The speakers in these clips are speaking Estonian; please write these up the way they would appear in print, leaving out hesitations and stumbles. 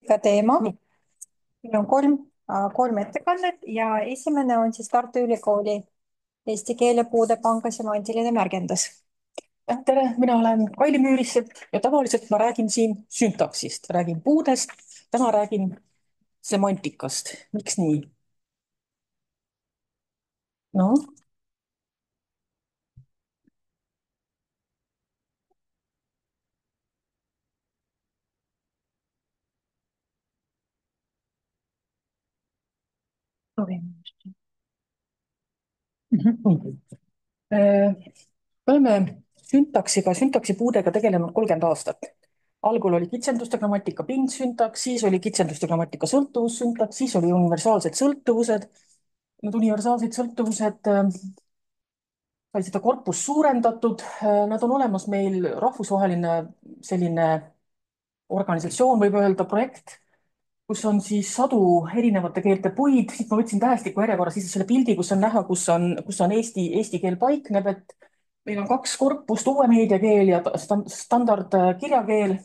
ka teema. nii, meil on kolm ettekannet ja esimene on siis Tartu Ülikooli eesti keele puudepanga semantiline märgendus. tere, mina olen Kaili Müürisepp ja tavaliselt ma räägin siin süntaksist, räägin puudest, täna räägin semantikast. Miks nii? noh, proovime. Nii. Me oleme süntaksi puudega tegelenud 30 aastat. Algul oli kitsenduste grammatika pindsüntaks, siis oli kitsenduste grammatika sõltuvussüntaks, siis oli universaalsed sõltuvused. Need universaalsed sõltuvused sai seda korpust suurendatud. Nad on olemas meil rahvusvaheline selline organisatsioon, võib öelda projekt, kus on siis sadu erinevate keelte puid. Siit ma võtsin tähestiku järjekorras sisse selle pildi, kus on näha, kus on eesti keel paikneb, et meil on kaks korpust, uue meediakeel ja standardkirjakeel.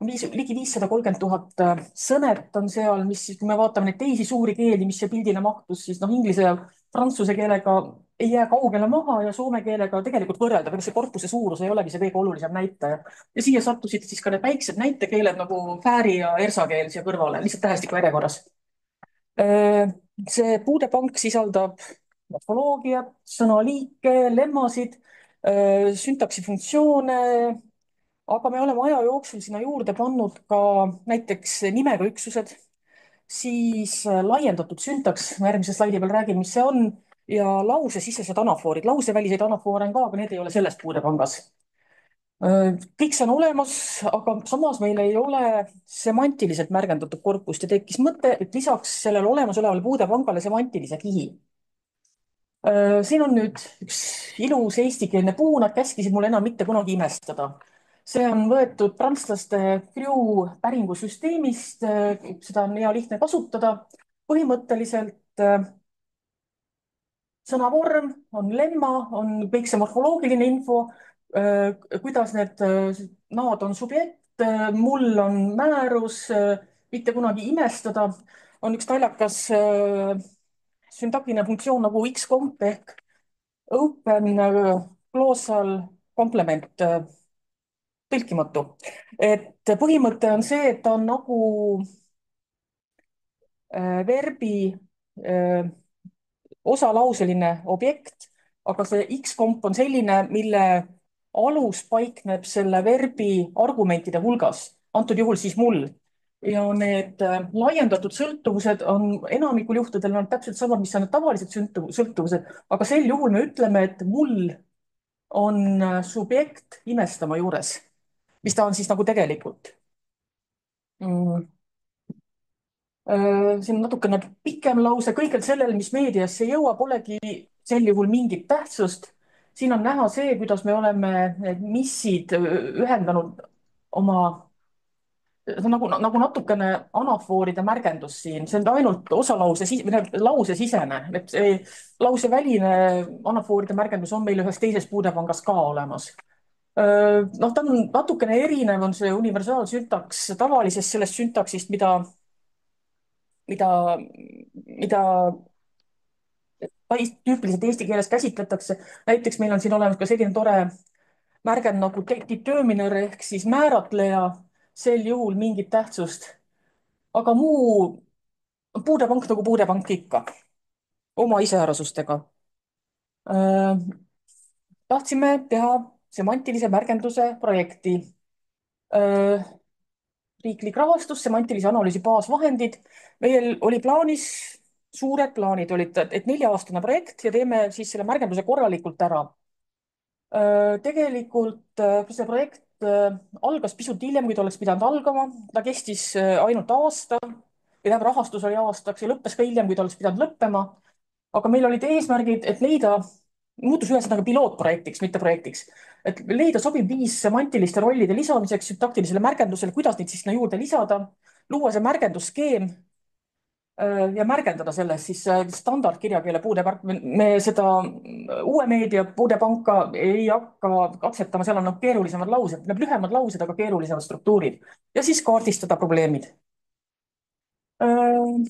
Ligi 530 000 sõnet on seal, mis siis, kui me vaatame neid teisi suuri keeli, mis siia pildile mahtus, siis inglise ja prantsuse keelega ei jää kaugele maha ja soome keelega tegelikult võrreldav, ega see korpuse suurus ei olegi see kõige olulisem näitaja. Ja siia sattusid siis ka need väiksed näitekeeled nagu fääri ja ersa keel siia kõrvale, lihtsalt tähestiku järjekorras. See puudepank sisaldab morfoloogiat, sõnaliike, lemmasid, süntaksi funktsioone, aga me oleme aja jooksul sinna juurde pannud ka näiteks nimega üksused, siis laiendatud süntaks, ma järgmise slaidi peal räägin, mis see on, ja lausesisesed anafoorid. Lauseväliseid anafoore on ka, aga need ei ole selles puudepangas. Kõik see on olemas, aga samas meil ei ole semantiliselt märgendatud korpust ja tekkis mõte, et lisaks sellele olemasolevale puudepangale semantilise kihi. Siin on nüüd üks ilus eestikeelne puu, nad käskisid mul enam mitte kunagi imestada. See on võetud prantslaste Crew päringusüsteemist, seda on hea lihtne kasutada. Põhimõtteliselt sõnavorm on lemma, on kõik see morfoloogiline info, kuidas need naad on subjekt, mul on määrus, mitte kunagi imestada, on üks naljakas süntaktiline funktsioon nagu X-comp ehk open glossal complement, tõlkimatu. Et põhimõte on see, et ta on nagu verbi osalauseline objekt, aga see X-komp on selline, mille alus paikneb selle verbi argumentide hulgas, antud juhul siis mul. Ja need laiendatud sõltuvused on enamikul juhtudel on täpselt samad, mis on need tavalised sõltuvused, aga sel juhul me ütleme, et mul on subjekt imestama juures, mis ta on siis nagu tegelikult. Siin on natukene pikem lause, kõigel sellel, mis meediasse ei jõua, polegi sel juhul mingit tähtsust. Siin on näha see, kuidas me oleme need missid ühendanud oma, see on nagu natukene anafooride märgendus siin, see on ainult lausesisene, et see lauseväline anafooride märgendus on meil ühes teises puudepangas ka olemas. Ta on natukene erinev, on see universaalsüntaks tavalisest sellest süntaksist, mida, mida tüüpiliselt eesti keeles käsitletakse. Näiteks meil on siin olemas ka selline tore märgend nagu determiner ehk siis määratleja, sel juhul mingit tähtsust. Aga muu puudepank nagu puudepank ikka, oma iseärasustega. Tahtsime teha semantilise märgenduse projekti. Riiklik rahastus, semantilise analüüsi baasvahendid. Meil oli plaanis, suured plaanid olid, et 4-aastane projekt ja teeme siis selle märgenduse korralikult ära. Tegelikult see projekt algas pisut hiljem, kui ta oleks pidanud algama. Ta kestis ainult aasta või tähendab, rahastus oli aastaks ja lõppes ka hiljem, kui ta oleks pidanud lõppema. Aga meil olid eesmärgid, et leida, muutus ühesõnaga pilootprojektiks, mitte projektiks, et leida sobiv viis semantiliste rollide lisamiseks süntaktilisele märgendusele, kuidas neid siis sinna juurde lisada, luua see märgendusskeem ja märgendada sellest siis standardkirjakeele puudepank. Me seda uue meedia puudepanka ei hakka katsetama, seal on keerulisemad laused, lühemad laused, aga keerulisemad struktuurid ja siis kaardistada probleemid. Äh,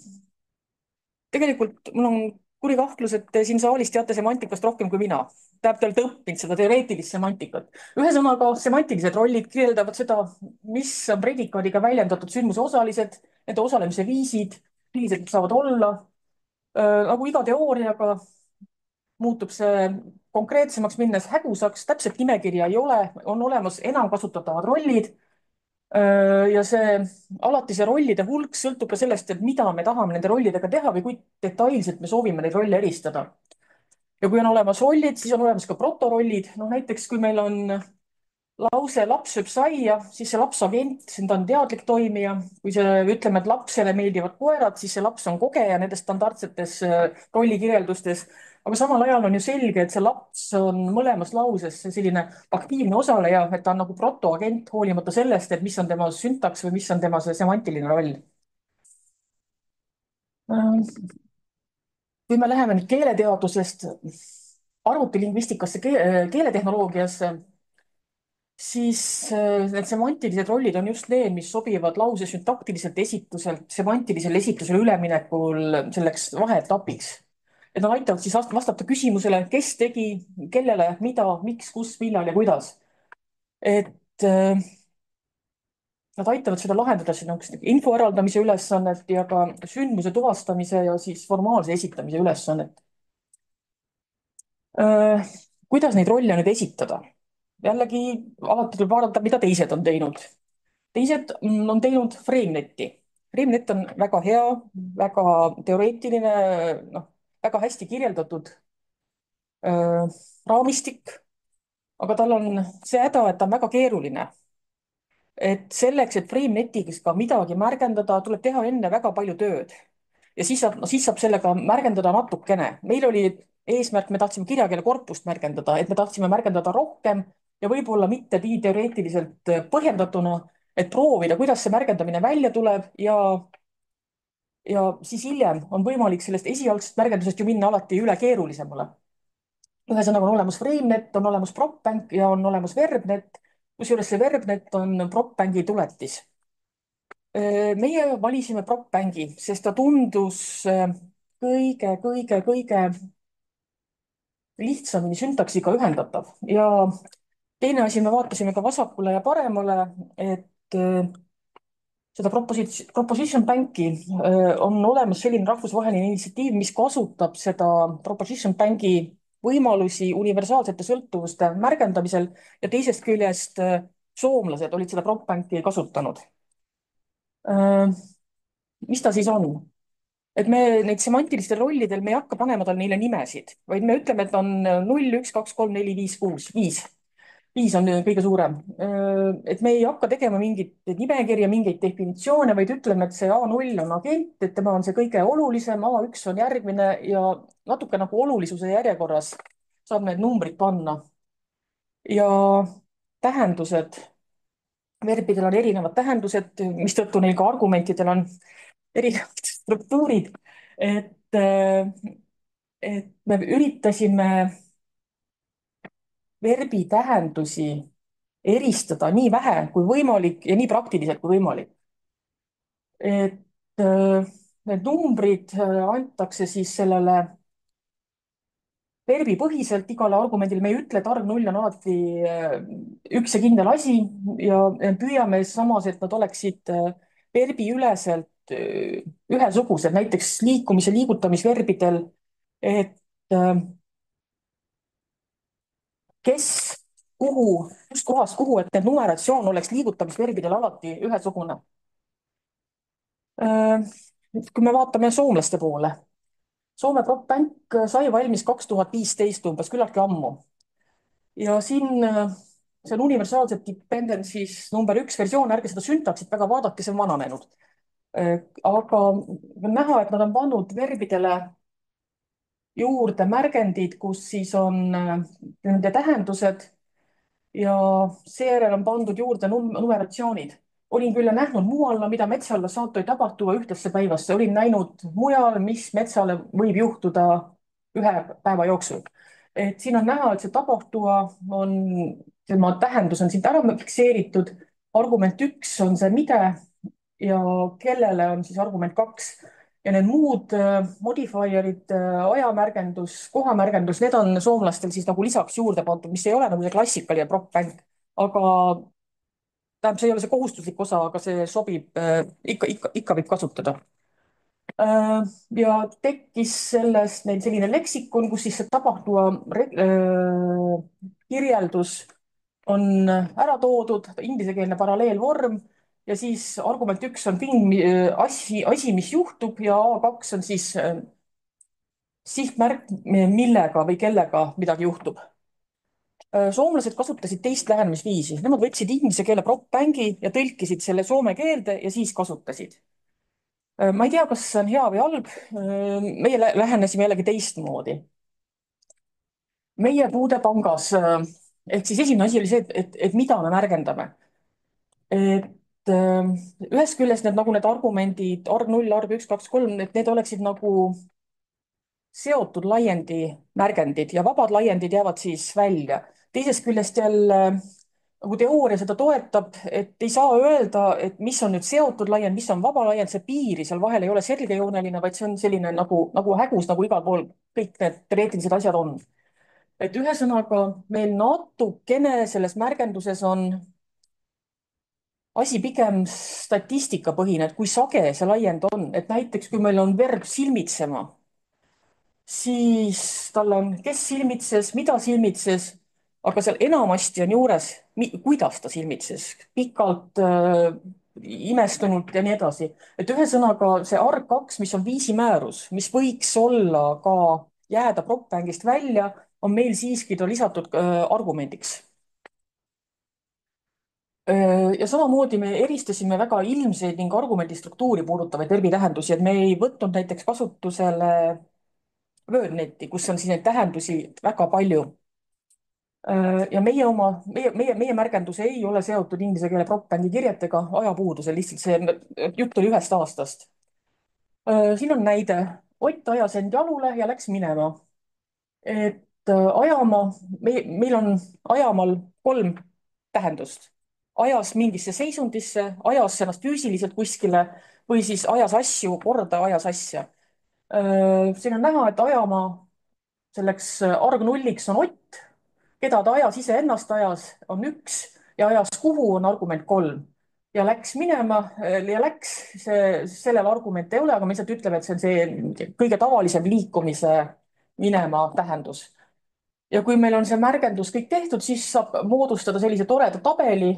Tegelikult mul on kuri kahtlus, et te siin saalis teate semantikast rohkem kui mina. Tähendab, te olete õppinud seda teoreetilist semantikat. ühesõnaga, semantilised rollid kirjeldavad seda, mis on predikaadiga väljendatud sündmuse osalised, nende osalemise viisid, millised nad saavad olla. Nagu iga teooriaga muutub see konkreetsemaks minnes hägusaks, täpset nimekirja ei ole, on olemas enam kasutatavad rollid. Ja alati see rollide hulk sõltub ka sellest, et mida me tahame nende rollidega teha või kui detailselt me soovime neid rolle eristada. ja kui on olemas rollid, siis on olemas ka protorollid. noh, näiteks kui meil on lause laps sööb saia, siis see lapsagent, ta on teadlik toimija. kui ütleme, et lapsele meeldivad koerad, siis see laps on kogeja nendes standardsetes rollikirjeldustes. aga samal ajal on ju selge, et see laps on mõlemas lauses selline aktiivne osaleja, et ta on nagu protoagent, hoolimata sellest, et mis on tema süntaks või mis on tema see semantiline roll. kui me läheme nüüd keeleteadusest arvutilingvistikasse, keeletehnoloogiasse, siis need semantilised rollid on just need, mis sobivad lause süntaktiliselt esituselt semantilisele esitusele üleminekul selleks vaheetapiks. et nad aitavad siis vastata küsimusele, kes tegi, kellele, mida, miks, kus, millal ja kuidas. et äh, nad aitavad seda lahendada, niisugust info eraldamise ülesannet ja ka sündmuse tuvastamise ja siis formaalse esitamise ülesannet. Kuidas neid rolle nüüd esitada? jällegi, alati tuleb vaadata, mida teised on teinud. teised on teinud FrameNeti. FrameNet on väga hea, väga teoreetiline, noh, väga hästi kirjeldatud raamistik, aga tal on see häda, et ta on väga keeruline. et selleks, et FrameNetiga ka midagi märgendada, tuleb teha enne väga palju tööd. ja siis saab sellega märgendada natukene. meil oli eesmärk, me tahtsime kirjakeele korpust märgendada, et me tahtsime märgendada rohkem ja võib-olla mitte nii teoreetiliselt põhjendatuna, et proovida, kuidas see märgendamine välja tuleb ja siis hiljem on võimalik sellest esialgsest märgendusest ju minna alati üle keerulisemale. ühesõnaga on olemas FrameNet, on olemas PropBank ja on olemas VerbNet, kusjuures see VerbNet on PropBanki tuletis. meie valisime PropBanki, sest ta tundus kõige lihtsamini süntaksiga ühendatav ja teine asi, me vaatasime ka vasakule ja paremale, et seda Proposition Banki on olemas selline rahvusvaheline initsiatiiv, mis kasutab seda Proposition Banki võimalusi universaalsete sõltuvuste märgendamisel ja teisest küljest soomlased olid seda PropBanki kasutanud. mis ta siis on? et me neid semantilistel rollidel, me ei hakka panema tal neile nimesid, vaid me ütleme, et on 0, 1, 2, 3, 4, 5, 6, 5. 5 on kõige suurem. et me ei hakka tegema mingit nimekirja, mingeid definitsioone, vaid ütleme, et see A0 on agent, et tema on see kõige olulisem, A1 on järgmine ja natuke nagu olulisuse järjekorras saab need numbrid panna. ja tähendused, verbidel on erinevad tähendused, mistõttu neil ka argumentidel on erinevad struktuurid. et, et me üritasime verbi tähendusi eristada nii vähe kui võimalik ja nii praktiliselt kui võimalik. et need numbrid antakse siis sellele verbipõhiselt igale argumendile. Me ei ütle, et arv 0 on alati üks ja kindel asi ja püüame samas, et nad oleksid verbiüleselt ühesugused, näiteks liikumis- ja liigutamisverbidel, et kes, kuhu, kust kohast kuhu, et need numeratsioon oleks liigutamisverbidel alati ühesugune. kui me vaatame soomlaste poole, Soome PropBank sai valmis 2015 umbes, küllaltki ammu. ja siin see on universaalset dependency's number 1 versioon, ärge seda süntaksit väga vaadake, see on vananenud. aga on näha, et nad on pannud verbidele juurde märgendid, kus siis on nende tähendused ja seejärel on pandud juurde numeratsioonid. olin küll näinud mujal, mida metsale saattoi tapahtua ühtesse päivasse, olin näinud mujal, mis metsale võib juhtuda ühe päeva jooksul. et siin on näha, et see tapahtua on, tema tähendus on siit ära fikseeritud. argument 1 on see mide ja kellele on siis argument 2. ja need muud modifier'id, ajamärgendus, kohamärgendus, need on soomlastel siis nagu lisaks juurde pandud, mis ei ole nagu see klassikaline prop bank. aga tähendab, see ei ole see kohustuslik osa, aga see sobib, ikka võib kasutada. Ja tekkis sellest neil selline leksikon, kus siis see tapahtува kirjeldus on ära toodud, inglisekeelne paralleelvorm ja siis argument 1 on asi, mis juhtub ja A2 on siis sihtmärk, millega või kellega midagi juhtub. Soomlased kasutasid teist lähenemisviisi, nemad võtsid inglise keele prop-bängi ja tõlkisid selle soome keelde ja siis kasutasid. Ma ei tea, kas see on hea või halb. Meie lähenesime jällegi teistmoodi. Meie puudepangas ehk siis esimene asi oli see, et mida me märgendame. Et ühest küljest need nagu need argumendid arg0, arg1, 2, 3, et need oleksid nagu seotud laiendi märgendid ja vabad laiendid jäävad siis välja. Teisest küljest jälle nagu teooria seda toetab, et ei saa öelda, et mis on nüüd seotud laiend, mis on vaba laiend, see piiri seal vahel ei ole selgejooneline, vaid see on selline nagu hägus, nagu igal pool kõik need teoreetilised asjad on. Et ühesõnaga meil natukene selles märgenduses on asi pigem statistikapõhine, et kui sage see laiend on, et näiteks kui meil on verb silmitsema, siis tal on, kes silmitses, mida silmitses, aga seal enamasti on juures, kuidas ta silmitses, pikalt, imestunult ja nii edasi. et ühesõnaga see arg 2, mis on viisimäärus, mis võiks olla ka jääda prop-bängist välja, on meil siiski ta lisatud argumendiks. Ja samamoodi me eristasime väga ilmseid ning argumendi struktuuri puudutavaid verbitähendusi, et me ei võtnud näiteks kasutusele WordNeti, kus on siis neid tähendusi väga palju. Ja meie märgendus ei ole seotud inglise keele prop-bängi kirjetega ajapuudusel, lihtsalt see jutt oli 1 aastast. Siin on näide. Ott ajas end jalule ja läks minema. Et ajama, meil on ajamal 3 tähendust. Ajas mingisse seisundisse, ajas ennast füüsiliselt kuskile või siis ajas asju korda, ajas asja. Siin on näha, et ajama selleks argnulliks on Ott, keda ta ajas, iseennast ajas, on 1 ja ajas kuhu on argument 3 ja läks minema ja läks, sellel argument ei ole, aga me lihtsalt ütleme, et see on see kõige tavalisem liikumise minema tähendus. ja kui meil on see märgendus kõik tehtud, siis saab moodustada sellise toreda tabeli,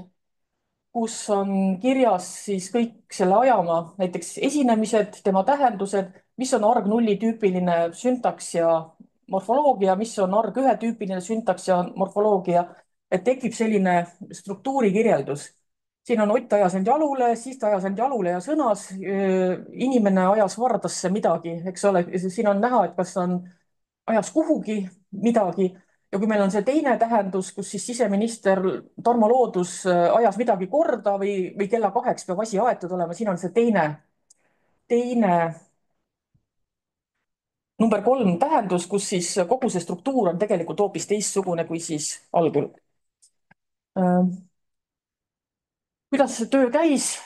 kus on kirjas siis kõik selle ajamaa, näiteks esinemised, tema tähendused, mis on arg0 tüüpiline süntaks ja morfoloogia, mis on arg1 tüüpiline süntaks ja morfoloogia, et tekib selline struktuurikirjeldus. siin on Ott ajas end jalule, siis ta ajas end jalule ja sõnas, inimene ajas vardasse midagi, eks ole, siin on näha, et kas on ajas kuhugi midagi ja kui meil on see teine tähendus, kus siis siseminister Tarmo Loodus ajas midagi korda või kella 2 peab asi aetud olema, siin on see teine number 3 tähendus, kus siis kogu see struktuur on tegelikult hoopis teistsugune kui siis algul. Kuidas see töö käis?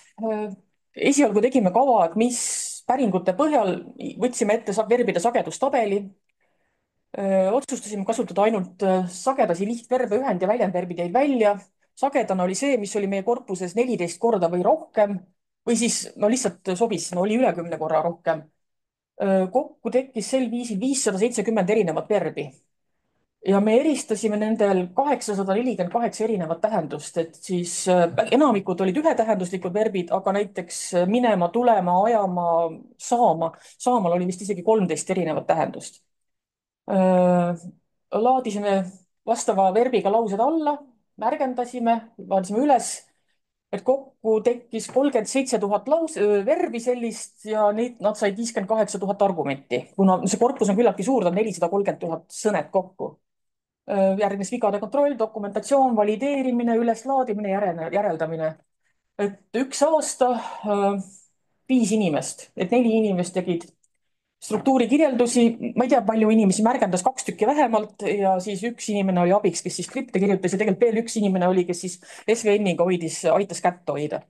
Esialgu tegime kava, et mis päringute põhjal võtsime ette verbide sagedustabeli. Otsustasime kasutada ainult sagedasi lihtverbe, ühend- ja väljendverbid jäid välja. Sagedane oli see, mis oli meie korpuses 14 korda või rohkem või siis no lihtsalt sobis, no oli üle 10 korra rohkem. Kokku tekkis sel viisil 570 erinevat verbi ja me eristasime nendel 848 erinevat tähendust, et siis enamikud olid ühetähenduslikud verbid, aga näiteks minema, tulema, ajama, saamal oli vist isegi 13 erinevat tähendust. Laadisime vastava verbiga laused alla, märgendasime, vaatasime üles, et kokku tekkis 37 000 verbi sellist ja nad said 58 000 argumenti, kuna see korpus on küllaltki suur, ta on 430 000 sõnet kokku. Järgnes vigade kontroll, dokumentatsioon, valideerimine, üleslaadimine, järeldamine. et 1 aasta 5 inimest, et 4 inimest tegid struktuurikirjeldusi, ma ei tea, palju inimesi märgendas, 2 tükki vähemalt ja siis 1 inimene oli abiks, kes siis skripte kirjutas ja tegelikult veel 1 inimene oli, kes siis SVN-iga aitas kätt hoida.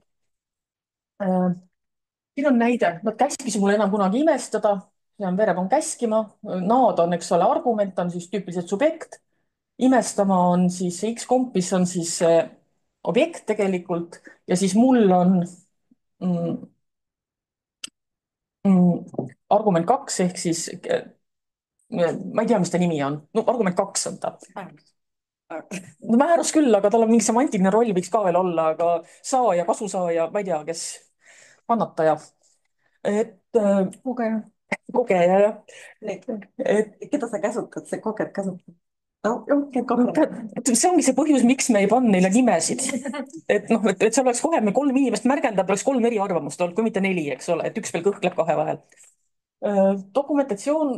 siin on näide, nad käskisid mul enam kunagi imestada, see on verepamm käskima, naad on, eks ole, argument on siis tüüpiliselt subjekt, imestama on siis X-kompis on siis objekt tegelikult ja siis mul on mm, argument kaks ehk siis ma ei tea, mis ta nimi on, no argument kaks on ta. No määrus küll, aga tal on mingi semantiline roll võiks ka veel olla, aga saaja, kasusaaja, ma ei tea, kes, kannataja, et Kogeja. kogeja jah, et keda sa käsutad, see koged käsutad? no ongi kogeja. see ongi see põhjus, miks me ei pannud neile nimesid. et noh, et seal oleks kohe, me 3 inimest märgendab, oleks 3 eriarvamust olnud, kui mitte 4, eks ole, et üks veel kõhkleb kahe vahel. Dokumentatsioon,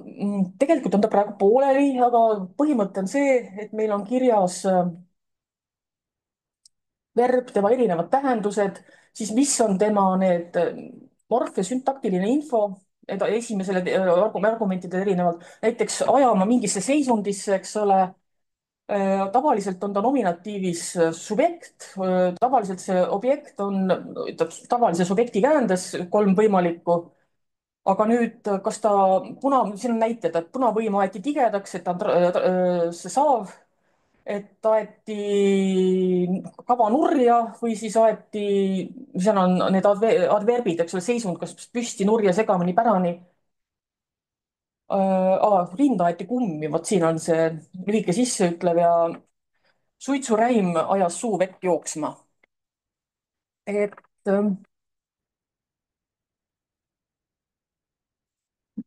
tegelikult on ta praegu pooleli, aga põhimõte on see, et meil on kirjas verb, tema erinevad tähendused, siis mis on tema need morf- ja süntaktiline info, esimesele argumentidele erinevalt, näiteks ajama mingisse seisundisse, eks ole. Tavaliselt on ta nominatiivis subjekt, tavaliselt see objekt on tavalise subjekti käändes 3 võimalikku. aga nüüd, kas ta siin on näited, et punavõim aeti tigedaks, et ta on see saav, et aeti kava nurja või siis aeti, seal on need adverbid, eks ole, seisund, kas püsti, nurja, segamini, pärani. Rinda aeti kummi, vot siin on see lühike sisseütlev ja suitsuräim ajas suu vett jooksma. et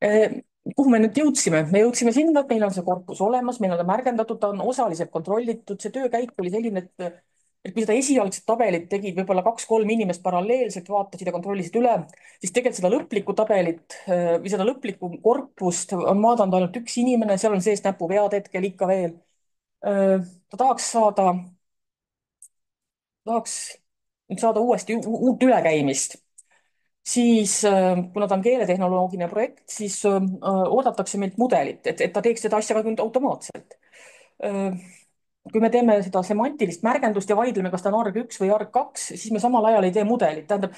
Eh, kuhu me nüüd jõudsime? Me jõudsime sinna, et meil on see korpus olemas, meil on ta märgendatud, ta on osaliselt kontrollitud, see töökäik oli selline, et kui seda esialgset tabelit tegid võib-olla 2-3 inimest paralleelselt, vaatasid ja kontrollisid üle, siis tegelikult seda lõplikku tabelit või seda lõplikku korpust on vaadanud ainult üks inimene, seal on sees näpuvead hetkel ikka veel. ta tahaks nüüd saada uuesti uut ülekäimist, siis kuna ta on keeletehnoloogiline projekt, siis oodatakse meilt mudelit, et ta teeks seda asja ka nüüd automaatselt. kui me teeme seda semantilist märgendust ja vaidleme, kas ta on arg 1 või arg 2, siis me samal ajal ei tee mudelit, tähendab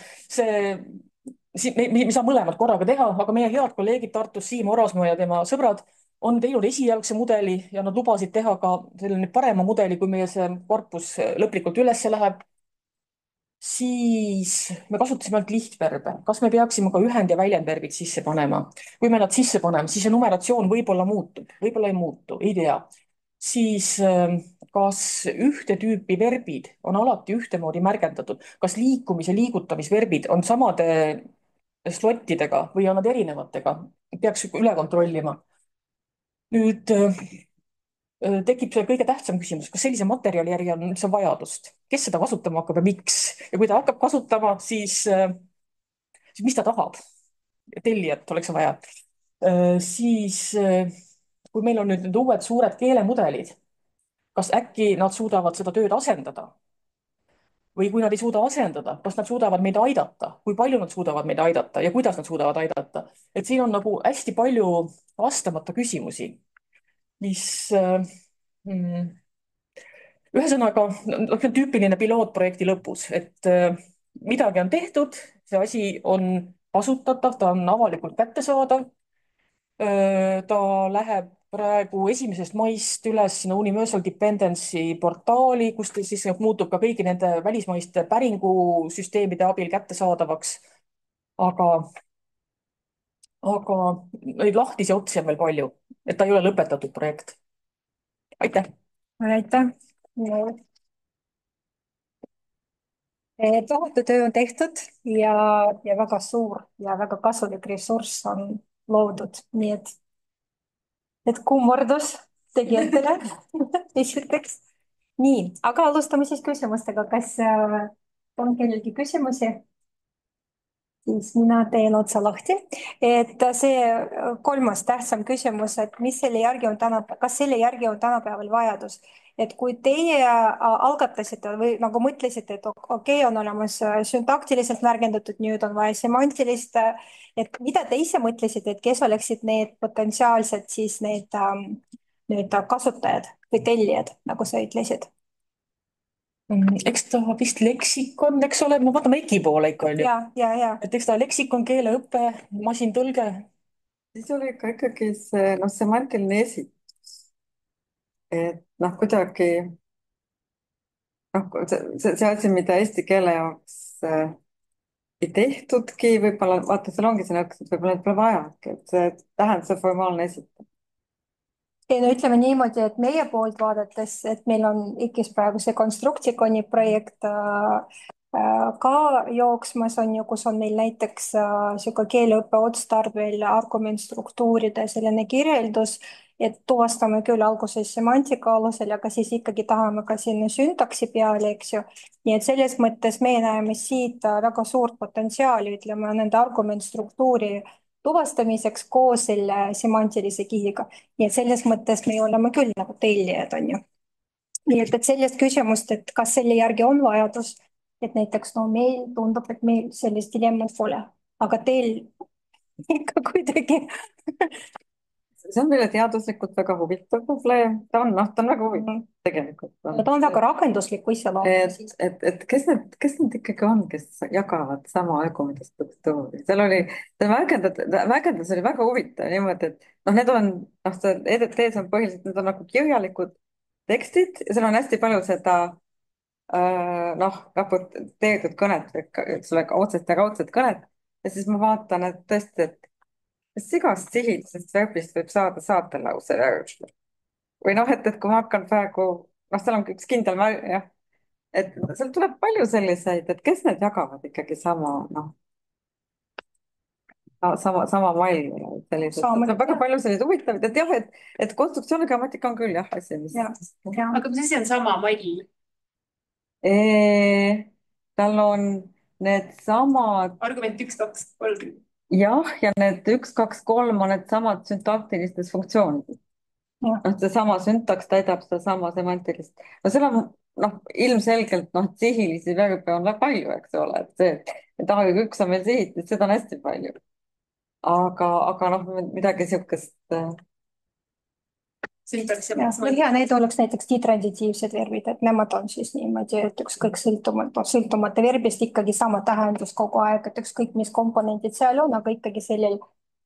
me ei saa mõlemat korraga teha, aga meie head kolleegid Tartus, Siim Orasmaa ja tema sõbrad, on teinud esialgse mudeli ja nad lubasid teha ka selle nüüd parema mudeli, kui meie see korpus lõplikult üles läheb. Siis me kasutasime ainult lihtverbe, kas me peaksime ka ühend- ja väljendverbid sisse panema? kui me nad sisse paneme, siis see numeratsioon võib-olla muutub, võib-olla ei muutu, ei tea. Siis kas ühte tüüpi verbid on alati ühtemoodi märgendatud, kas liikumis- ja liigutamisverbid on samade slottidega või on nad erinevatega, peaks üle kontrollima. nüüd tekib see kõige tähtsam küsimus, kas sellise materjali järgi on üldse vajadust, kes seda kasutama hakkab ja miks? ja kui ta hakkab kasutama, siis mis ta tahab? tellijat oleks vaja. Siis kui meil on nüüd need uued suured keelemudelid, kas äkki nad suudavad seda tööd asendada? või kui nad ei suuda asendada, kas nad suudavad meid aidata, kui palju nad suudavad meid aidata ja kuidas nad suudavad aidata? et siin on nagu hästi palju vastamata küsimusi, mis ühesõnaga, noh, see on tüüpiline pilootprojekti lõpus, et midagi on tehtud, see asi on kasutatav, ta on avalikult kättesaadav. ta läheb praegu 1. maist üles sinna Universal Dependency portaali, kus ta siis muutub ka kõigi nende välismaiste päringusüsteemide abil kättesaadavaks. aga neid lahtisi otsi on veel palju, et ta ei ole lõpetatud projekt. aitäh! aitäh! tohutu töö on tehtud ja väga suur ja väga kasulik ressurss on loodud, nii et kummardus tegijatele esiteks. nii, aga alustame siis küsimustega, kas on kellelgi küsimusi? siis mina teen otsa lahti, et see kolmas tähtsam küsimus, et mis selle järgi on kas selle järgi on tänapäeval vajadus, et kui teie algatasite või nagu mõtlesite, et okei, on olemas süntaktiliselt märgendatud, nüüd on vaja semantilist, et mida te ise mõtlesite, et kes oleksid need potentsiaalsed siis need kasutajad või tellijad, nagu sa ütlesid? Eks ta vist leksikon, eks ole, me vaatame EKI poole ikka onju. ja. et eks ta leksikon, keeleõpe, masintõlge. siis oli ka ikkagi see, noh, semantiline esitus. et noh, kuidagi, noh, see asi, mida eesti keele jaoks ei tehtudki, võib-olla, vaata, seal ongi see nõks, et võib-olla neid pole vajagi, et see tähenduse formaalne esitus. ei no ütleme niimoodi, et meie poolt vaadates, et meil on IKIS praegu see Constructiconi projekt ka jooksmas on ju, kus on meil näiteks sihuke keeleõppe otstarbel argumentstruktuuride selline kirjeldus, et tuvastame küll alguses semantika alusel, aga siis ikkagi tahame ka sinna süntaksi peale, eks ju. nii et selles mõttes me näeme siit väga suurt potentsiaali, ütleme, nende argumentstruktuuri tuvastamiseks koos selle semantilise kihiga. nii et selles mõttes me oleme küll nagu tellijad, on ju. nii et sellest küsimust, et kas selle järgi on vajadus, et näiteks no meil tundub, et meil sellist dilemmat pole, aga teil ikka kuidagi see on meile teaduslikult väga huvitav probleem, noh, ta on väga huvitav tegelikult. no ta on väga rakendusliku iseloomuga siis. Kes need ikkagi on, kes jagavad sama ökonomistruktuuri, seal oli, see väikendus oli väga huvitav niimoodi, et noh, need on, noh, see EDT-s on põhiliselt, need on nagu kirjalikud tekstid ja seal on hästi palju seda noh, raporteeritud kõnet, eks ole, otsest ja kaudset kõnet. ja siis ma vaatan, et tõesti, et kas igast sihilisest verbist võib saada saatelause verb või noh, et kui ma hakkan praegu, noh, seal on üks kindel märg, jah, et seal tuleb palju selliseid, et kes need jagavad ikkagi sama, noh, sama malli ja sellised, väga palju selliseid huvitavaid, et jah, et konstruktsioonigrammatika on küll jah asi, mis. aga mis asi on sama mall? Tal on needsamad. argument 1, 2, 3. jah, ja need 1, 2, 3 on needsamad süntaktilistes funktsioonides. noh, seesama süntaks täidab sedasama semantilist. no seal on noh, ilmselgelt noh, sihilisi verbe on väga palju, eks ole, et see, et A1 on meil sihitud, seda on hästi palju. aga noh, midagi niisugust hea näide oleks näiteks ditransitiivsed verbid, et nemad on siis niimoodi, et ükskõik sõltumata verbist ikkagi sama tähendus kogu aeg, et ükskõik, mis komponendid seal on, aga ikkagi sellel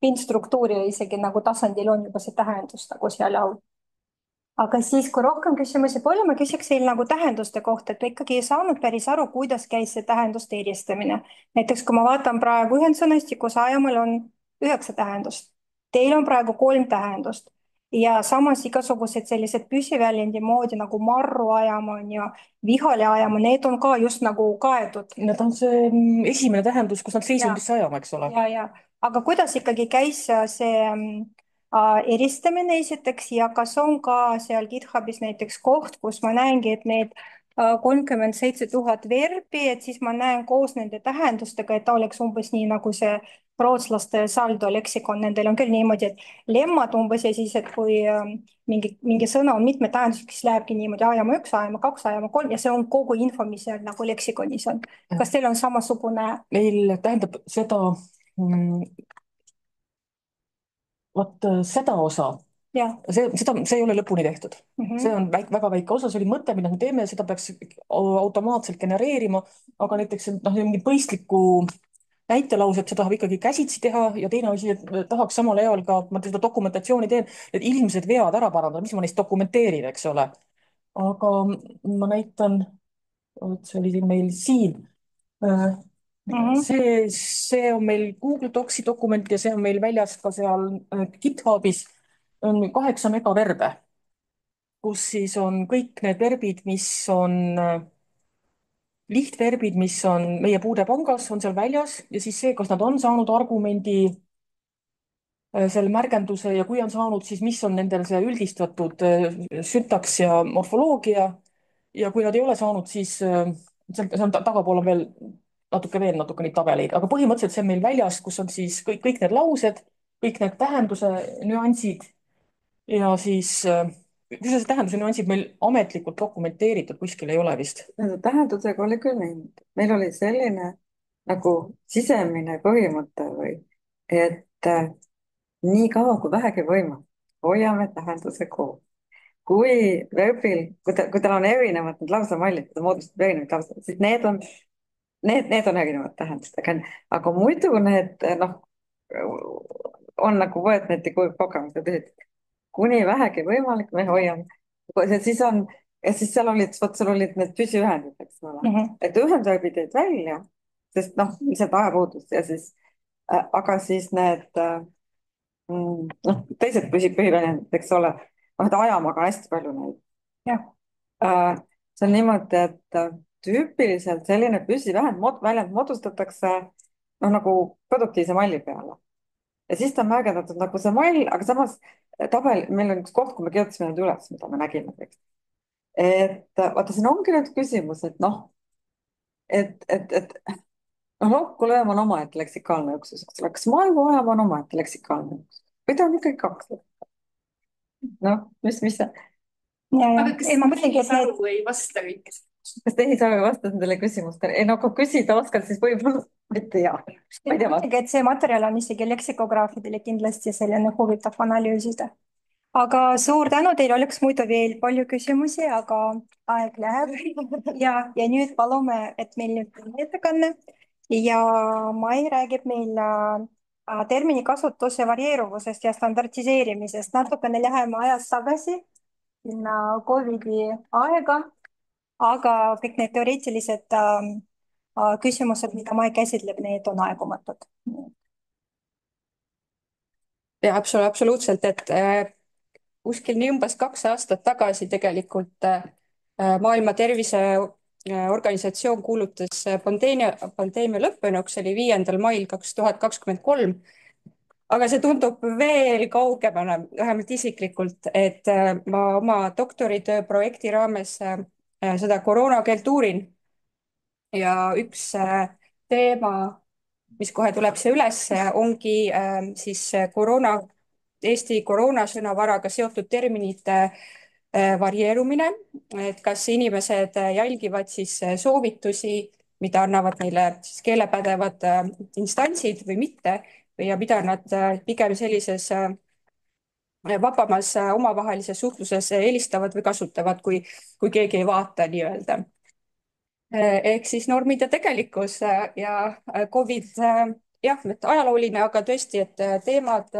pindstruktuuril isegi nagu tasandil on juba see tähendus nagu seal all. aga siis, kui rohkem küsimusi pole, ma küsiks teil nagu tähenduste kohta, et ma ikkagi ei saanud päris aru, kuidas käis see tähenduste eristamine. näiteks kui ma vaatan praegu ühendsõnastikku, Saajamaal on 9 tähendust. Teil on praegu 3 tähendust ja samas igasugused sellised püsiväljendi moodi nagu marru ajama on ju, vihale ajama, need on ka just nagu kaetud. Need on see esimene tähendus, kus nad seisundisse ajama, eks ole. ja, aga kuidas ikkagi käis see eristamine esiteks ja kas on ka seal GitHubis näiteks koht, kus ma näengi, et need 37 000 verbi, et siis ma näen koos nende tähendustega, et ta oleks umbes nii nagu see rootslaste saldo leksikon, nendel on küll niimoodi, et lemmad umbes ja siis, et kui mingi sõna on mitme tähendusega, siis lähebki niimoodi ajama 1, ajama 2, ajama 3 ja see on kogu info, mis seal nagu leksikonis on. kas teil on samasugune? meil tähendab seda vot seda osa, see ei ole lõpuni tehtud. see on väga väike osa, see oli mõte, mida me teeme, seda peaks automaatselt genereerima, aga näiteks noh, mingit mõistlikku näitelauset, see tahab ikkagi käsitsi teha ja teine asi, et tahaks samal ajal ka, ma seda dokumentatsiooni teen, et ilmsed vead ära parandada, mis ma neist dokumenteerin, eks ole. aga ma näitan, see oli meil siin. see on meil Google Docsi dokument ja see on meil väljas ka seal GitHubis. on 8 megaverbe, kus siis on kõik need verbid, mis on lihtverbid, mis on meie puudepangas, on seal väljas ja siis see, kas nad on saanud argumendi selle märgenduse ja kui on saanud, siis mis on nendel see üldistatud süntaks ja morfoloogia. ja kui nad ei ole saanud, siis seal tagapool on veel natuke neid tabeleid, aga põhimõtteliselt see on meil väljas, kus on siis kõik need laused, kõik need tähenduse nüansid ja siis kusjuures tähenduse nüansid meil ametlikult dokumenteeritud kuskil ei ole vist. tähendusega oli küll niimoodi, meil oli selline nagu sisemine põhimõte või, et nii kaua kui vähegi võimalik, hoiame tähenduse koos. kui verbil, kui tal on erinevad need lausemallid, ta moodustab erinevaid lause, siis need on erinevad tähendustega, aga muidu need noh, on nagu võetneti kogemus, et ütlesid, kuni vähegi võimalik, me hoiame. siis on, ja siis seal olid, vot seal olid need püsiühendid, eks ole, et ühendverbid jäid välja, sest noh, lihtsalt ajapuudus ja siis, aga siis need noh, teised püsiväljendid, eks ole, noh, et ajamaga on hästi palju neid. jah, see on niimoodi, et tüüpiliselt selline väljend moodustatakse noh, nagu produktiivse malli peale. Ja siis ta on märgendatud nagu see mall, aga samas tabel, meil on üks koht, kui me kirjutasime need üles, mida me nägime. Et vaata, siin ongi nüüd küsimus, et noh, et noh, nokkulööm on omaette leksikaalne üksus, eks ole, kas maailmaajam on omaette leksikaalne üksus või ta on ikkagi kaks? noh, mis see, ja aga kas ei, ma mõtlengi, et need tehisaru ei vasta kõik? kas tehisaru ei vasta nendele küsimustele? Ei no kui küsida oskad, siis võib-olla, ma ei tea. Ma ei tea, mõtlengi, et see materjal on isegi leksikograafidele kindlasti selline huvitav analüüsida. aga suur tänu, teil oleks muidu veel palju küsimusi, aga aeg läheb ja nüüd palume, et meil nüüd on ettekanne ja Mai räägib meil terminikasutuse varieeruvusest ja standardiseerimisest. natukene läheme ajas tagasi sinna Covidi aega, aga kõik need teoreetilised küsimused, mida Mai käsitleb, need on aegumatud. ja absoluutselt, et kuskil nii umbes 2 aastat tagasi tegelikult Maailma Terviseorganisatsioon kuulutas pandeemia lõppenuks, see oli 5. mail 2023. aga see tundub veel kaugemana, vähemalt isiklikult, et ma oma doktoritöö projekti raames seda koroonakeelt uurin ja üks teema, mis kohe tuleb see üles, ongi siis Eesti koroonasõnavaraga seotud terminite varieerumine, et kas inimesed jälgivad siis soovitusi, mida annavad neile siis keelepädevad instantsid või mitte, ja mida nad pigem sellises vabamas omavahelises suhtluses eelistavad või kasutavad, kui keegi ei vaata nii-öelda. Ehk siis normid ja tegelikkus ja Covid, jah, et ajalooline, aga tõesti, et teemad,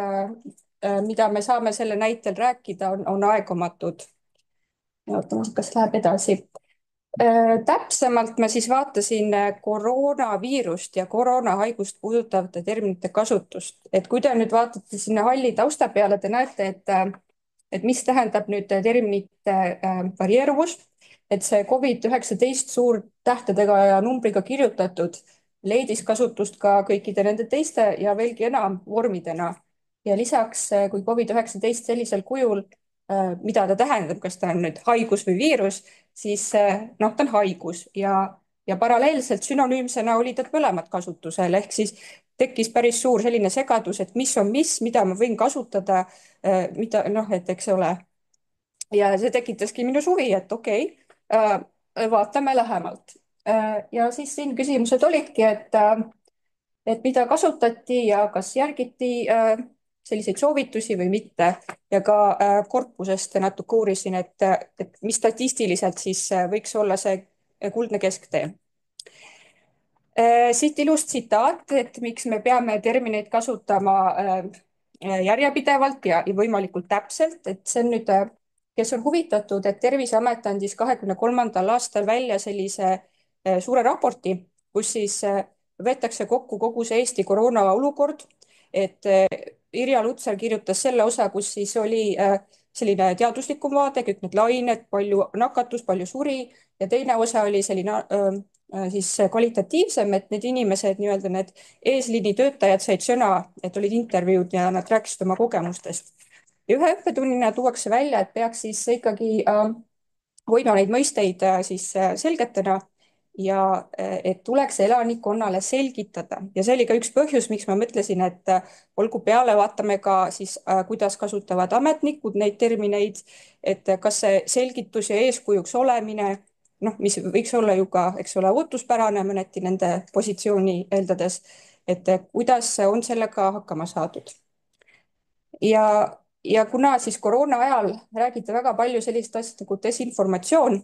mida me saame selle näitel rääkida, on aegumatud. ootame, kas läheb edasi. Täpsemalt ma siis vaatasin koroonaviirust ja koroonahaigust puudutavate terminite kasutust, et kui te nüüd vaatate sinna halli tausta peale, te näete, et mis tähendab nüüd terminite varieeruvus, et see COVID-19 suurtähtedega ja numbriga kirjutatud leidis kasutust ka kõikide nende teiste ja veelgi enam vormidena. Ja lisaks, kui COVID-19 sellisel kujul, mida ta tähendab, kas ta on nüüd haigus või viirus, siis noh, ta on haigus ja paralleelselt sünonüümsena olid need mõlemad kasutusel, ehk siis tekkis päris suur selline segadus, et mis on mis, mida ma võin kasutada, mida noh, et eks ole. Ja see tekitaski minus huvi, et okei, vaatame lähemalt. Ja siis siin küsimused olidki, et mida kasutati ja kas järgiti selliseid soovitusi või mitte, ja ka korpusest natuke uurisin, et mis statistiliselt siis võiks olla see kuldne kesktee. Siit ilus tsitaat, et miks me peame termineid kasutama järjepidevalt ja võimalikult täpselt, et see on nüüd, kes on huvitatud, et Terviseamet andis 2023. aastal välja sellise suure raporti, kus siis võetakse kokku kogu see Eesti koroona olukord, et Irja Lutsar kirjutas selle osa, kus siis oli selline teaduslikum vaade, kõik need lained, palju nakatus, palju suri, ja teine osa oli selline siis kvalitatiivsem, et need inimesed, nii-öelda need eesliini töötajad said sõna, et olid intervjuud ja nad rääkisid oma kogemustest. Ja ühe õppetunnina tuuakse välja, et peaks siis ikkagi hoidma neid mõisteid siis selgetena ja et tuleks elanikkonnale selgitada. Ja see oli ka üks põhjus, miks ma mõtlesin, et olgu peale, vaatame ka siis, kuidas kasutavad ametnikud neid termineid, et kas see selgitus ja eeskujuks olemine, noh, mis võiks olla ju ka, eks ole, ootuspärane mõneti nende positsiooni eeldades, et kuidas on sellega hakkama saadud. Ja ja kuna siis koroona ajal räägiti väga palju sellist asja nagu desinformatsioon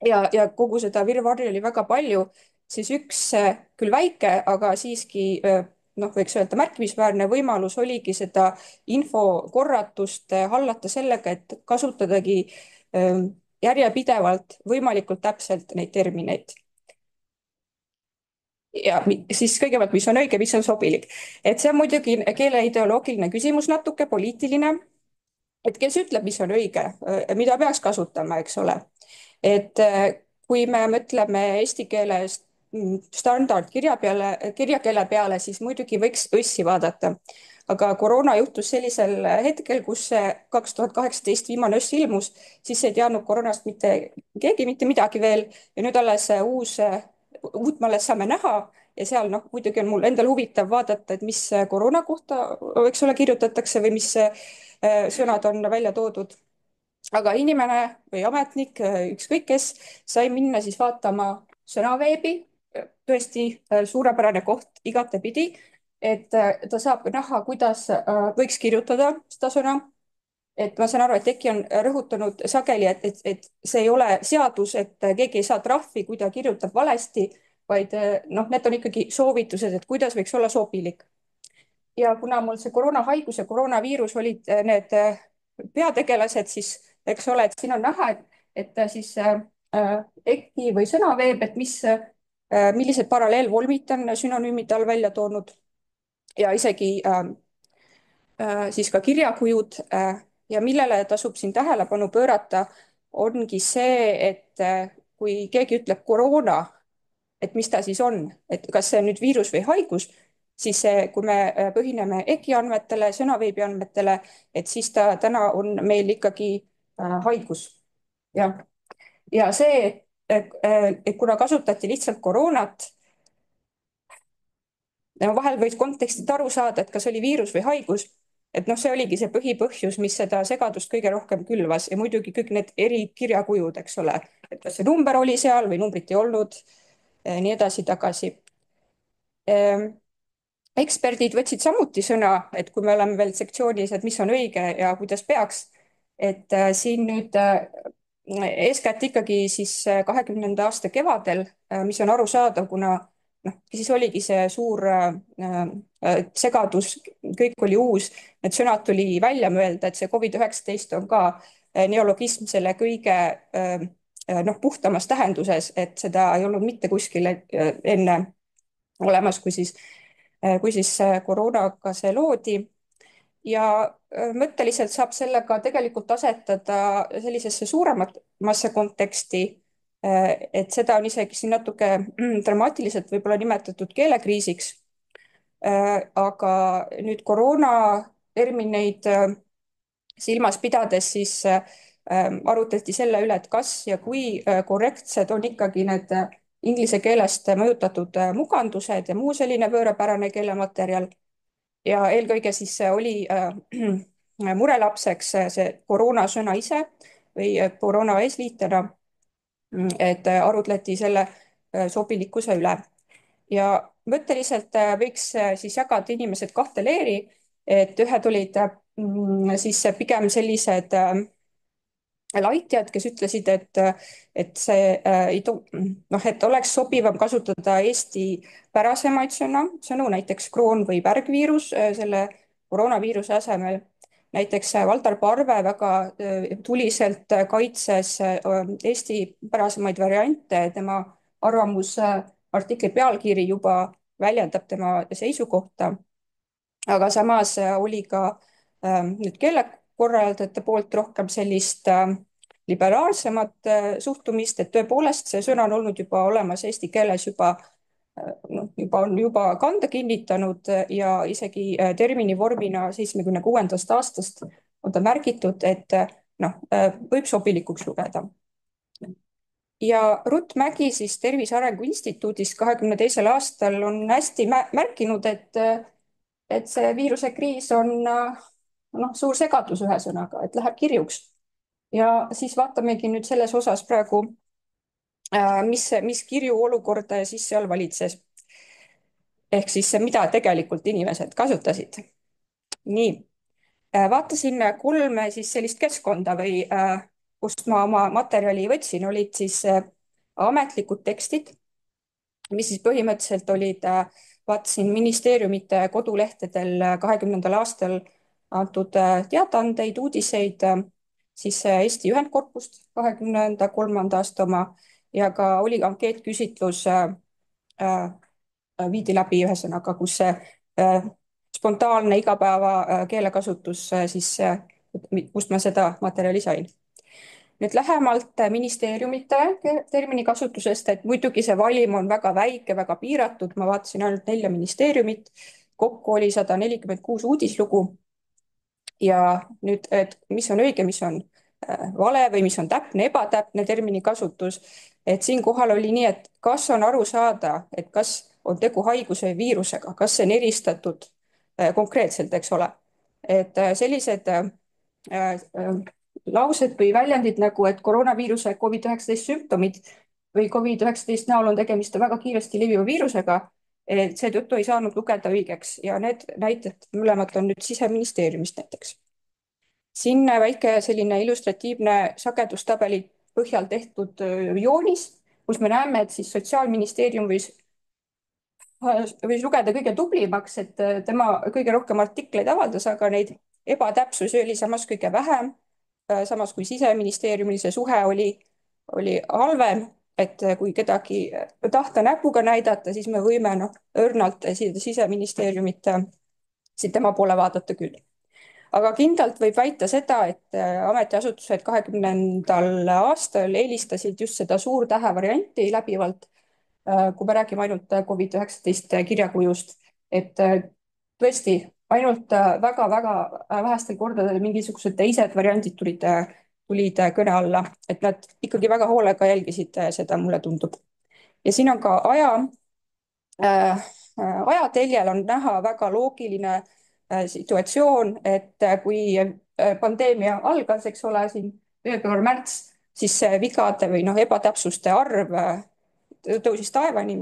ja kogu seda virvarri oli väga palju, siis üks küll väike, aga siiski noh, võiks öelda märkimisväärne võimalus oligi seda infokorratust hallata sellega, et kasutadagi järjepidevalt võimalikult täpselt neid termineid. Ja siis kõigepealt, mis on õige, mis on sobilik. Et see on muidugi keele ideoloogiline küsimus, natuke poliitiline, et kes ütleb, mis on õige, mida peaks kasutama, eks ole. Et kui me mõtleme eesti keeles standardkirjakeele peale, siis muidugi võiks õssi vaadata. Aga koroona juhtus sellisel hetkel, kus 2018 viimane õss ilmus, siis ei teadnud koroonast mitte keegi mitte midagi veel ja nüüd alles uut me alles saame näha ja seal noh, muidugi on mul endal huvitav vaadata, et mis koroona kohta, eks ole, kirjutatakse või mis sõnad on välja toodud. Aga inimene või ametnik, ükskõik kes, sai minna siis vaatama sõnaveebi, tõesti suurepärane koht igatepidi, et ta saab näha, kuidas võiks kirjutada seda sõna. Et ma saan aru, et Eki on rõhutanud sageli, et see ei ole seadus, et keegi ei saa trahvi, kui ta kirjutab valesti, vaid noh, need on ikkagi soovitused, et kuidas võiks olla sobilik. Ja kuna mul see koroonahaigus ja koroonaviirus olid need peategelased, siis eks ole, et siin on näha, et siis EKI või sõnaveeb, et millised paralleelvolmid on sünonüümide all välja toonud ja isegi siis ka kirjakujud ja millele tasub siin tähelepanu pöörata, ongi see, et kui keegi ütleb koroona, et mis ta siis on, et kas see on nüüd viirus või haigus, siis kui me põhineme EKI andmetele, sõnaveebi andmetele, et siis ta täna on meil ikkagi haigus. Ja see, et kuna kasutati lihtsalt koroonat, vahel võis kontekstist aru saada, et kas oli viirus või haigus, et noh, see oligi see põhipõhjus, mis seda segadust kõige rohkem külvas ja muidugi kõik need eri kirjakujud, eks ole, et kas see number oli seal või numbrit ei olnud, nii edasi-tagasi. Eksperdid võtsid samuti sõna, et kui me oleme veel sektsioonis, et mis on õige ja kuidas peaks, et siin nüüd eeskätt ikkagi siis 2020. aasta kevadel, mis on arusaadav, kuna noh, siis oligi see suur segadus, kõik oli uus, need sõnad tuli välja mõelda, et see COVID-19 on ka neologism selle kõige noh, puhtamas tähenduses, et seda ei olnud mitte kuskil enne olemas, kui siis koroonaga see loodi. Ja mõtteliselt saab sellega tegelikult asetada sellisesse suuremasse konteksti, et seda on isegi siin natuke dramaatiliselt võib-olla nimetatud keelekriisiks. Aga nüüd koroona termineid silmas pidades siis arutati selle üle, et kas ja kui korrektsed on ikkagi need inglise keelest mõjutatud mugandused ja muu selline pöörapärane keelematerjal. Ja eelkõige siis oli murelapseks see koroona sõna ise või koroona eesliitena, et arutleti selle sobilikkuse üle. Ja mõtteliselt võiks siis jagada inimesed kahte leeri, et ühed olid siis pigem sellised laitjad, kes ütlesid, et see ei noh, et oleks sobivam kasutada Eesti pärasemaid sõnu, näiteks kroon või pärgviirus selle koroonaviiruse asemel. Näiteks Valdar Parve väga tuliselt kaitses Eesti pärasemaid variante, tema arvamusartikli pealkiri juba väljendab tema seisukohta. Aga samas oli ka nüüd keelekorraldajate poolt rohkem sellist liberaalsemat suhtumist, et tõepoolest see sõna on olnud juba olemas eesti keeles juba kanda kinnitanud ja isegi termini vormina 76. aastast on ta märgitud, et noh, võib sobilikuks lugeda. Ja Rutt Mägi siis Tervise Arengu Instituudist 2022. aastal on hästi märkinud, et see viirusekriis on noh, suur segadus ühesõnaga, et läheb kirjuks. Ja siis vaatamegi nüüd selles osas praegu, mis kirju olukorda siis seal valitses. Ehk siis mida tegelikult inimesed kasutasid. Nii. Vaatasin kolme siis sellist keskkonda või kust ma oma materjali võtsin, olid siis ametlikud tekstid, mis siis põhimõtteliselt olid, vaatasin ministeeriumite kodulehtedel 2020. aastal antud teadaandeid, uudiseid, siis Eesti Ühendkorpust 2023. aasta oma ja ka oli ankeetküsitlus viidi läbi ühesõnaga, kus see spontaanne igapäeva keelekasutus siis, kust ma seda materjali sain. Nüüd lähemalt ministeeriumite terminikasutusest, et muidugi see valim on väga väike, väga piiratud, ma vaatasin ainult 4 ministeeriumit, kokku oli 146 uudislugu. Ja nüüd, et mis on õige, mis on vale või mis on täpne, ebatäpne terminikasutus, et siinkohal oli nii, et kas on aru saada, et kas on tegu haiguse või viirusega, kas see on eristatud konkreetselt, eks ole. Et sellised laused või väljendid nagu, et koroonaviiruse COVID-19 sümptomid või COVID-19 näol on tegemist väga kiiresti leviva viirusega, et seetõttu ei saanud lugeda õigeks ja need näited mõlemad on nüüd Siseministeeriumist näiteks. Siin väike selline illustratiivne sagedustabeli põhjal tehtud joonis, kus me näeme, et siis Sotsiaalministeerium võis lugeda kõige tublimaks, et tema kõige rohkem artikleid avaldas, aga neid ebatäpsusi oli samas kõige vähem. Samas kui Siseministeeriumil see suhe oli halvem, et kui kedagi tahta näpuga näidata, siis me võime õrnalt Siseministeeriumit siin tema poole vaadata küll. Aga kindlalt võib väita seda, et ametiasutused 2020. aastal eelistasid just seda suurtähe varianti läbivalt, kui me räägime ainult COVID-19 kirjakujust, et tõesti ainult väga-väga vähestel kordadel mingisugused teised variandid tulid kõne alla, et nad ikkagi väga hoolega jälgisid seda, mulle tundub. Ja siin on ka ajateljel on näha väga loogiline situatsioon, et kui pandeemia algas, eks ole, siin veebruar-märts, siis vigade või ebatäpsuste arv tõusis taevani,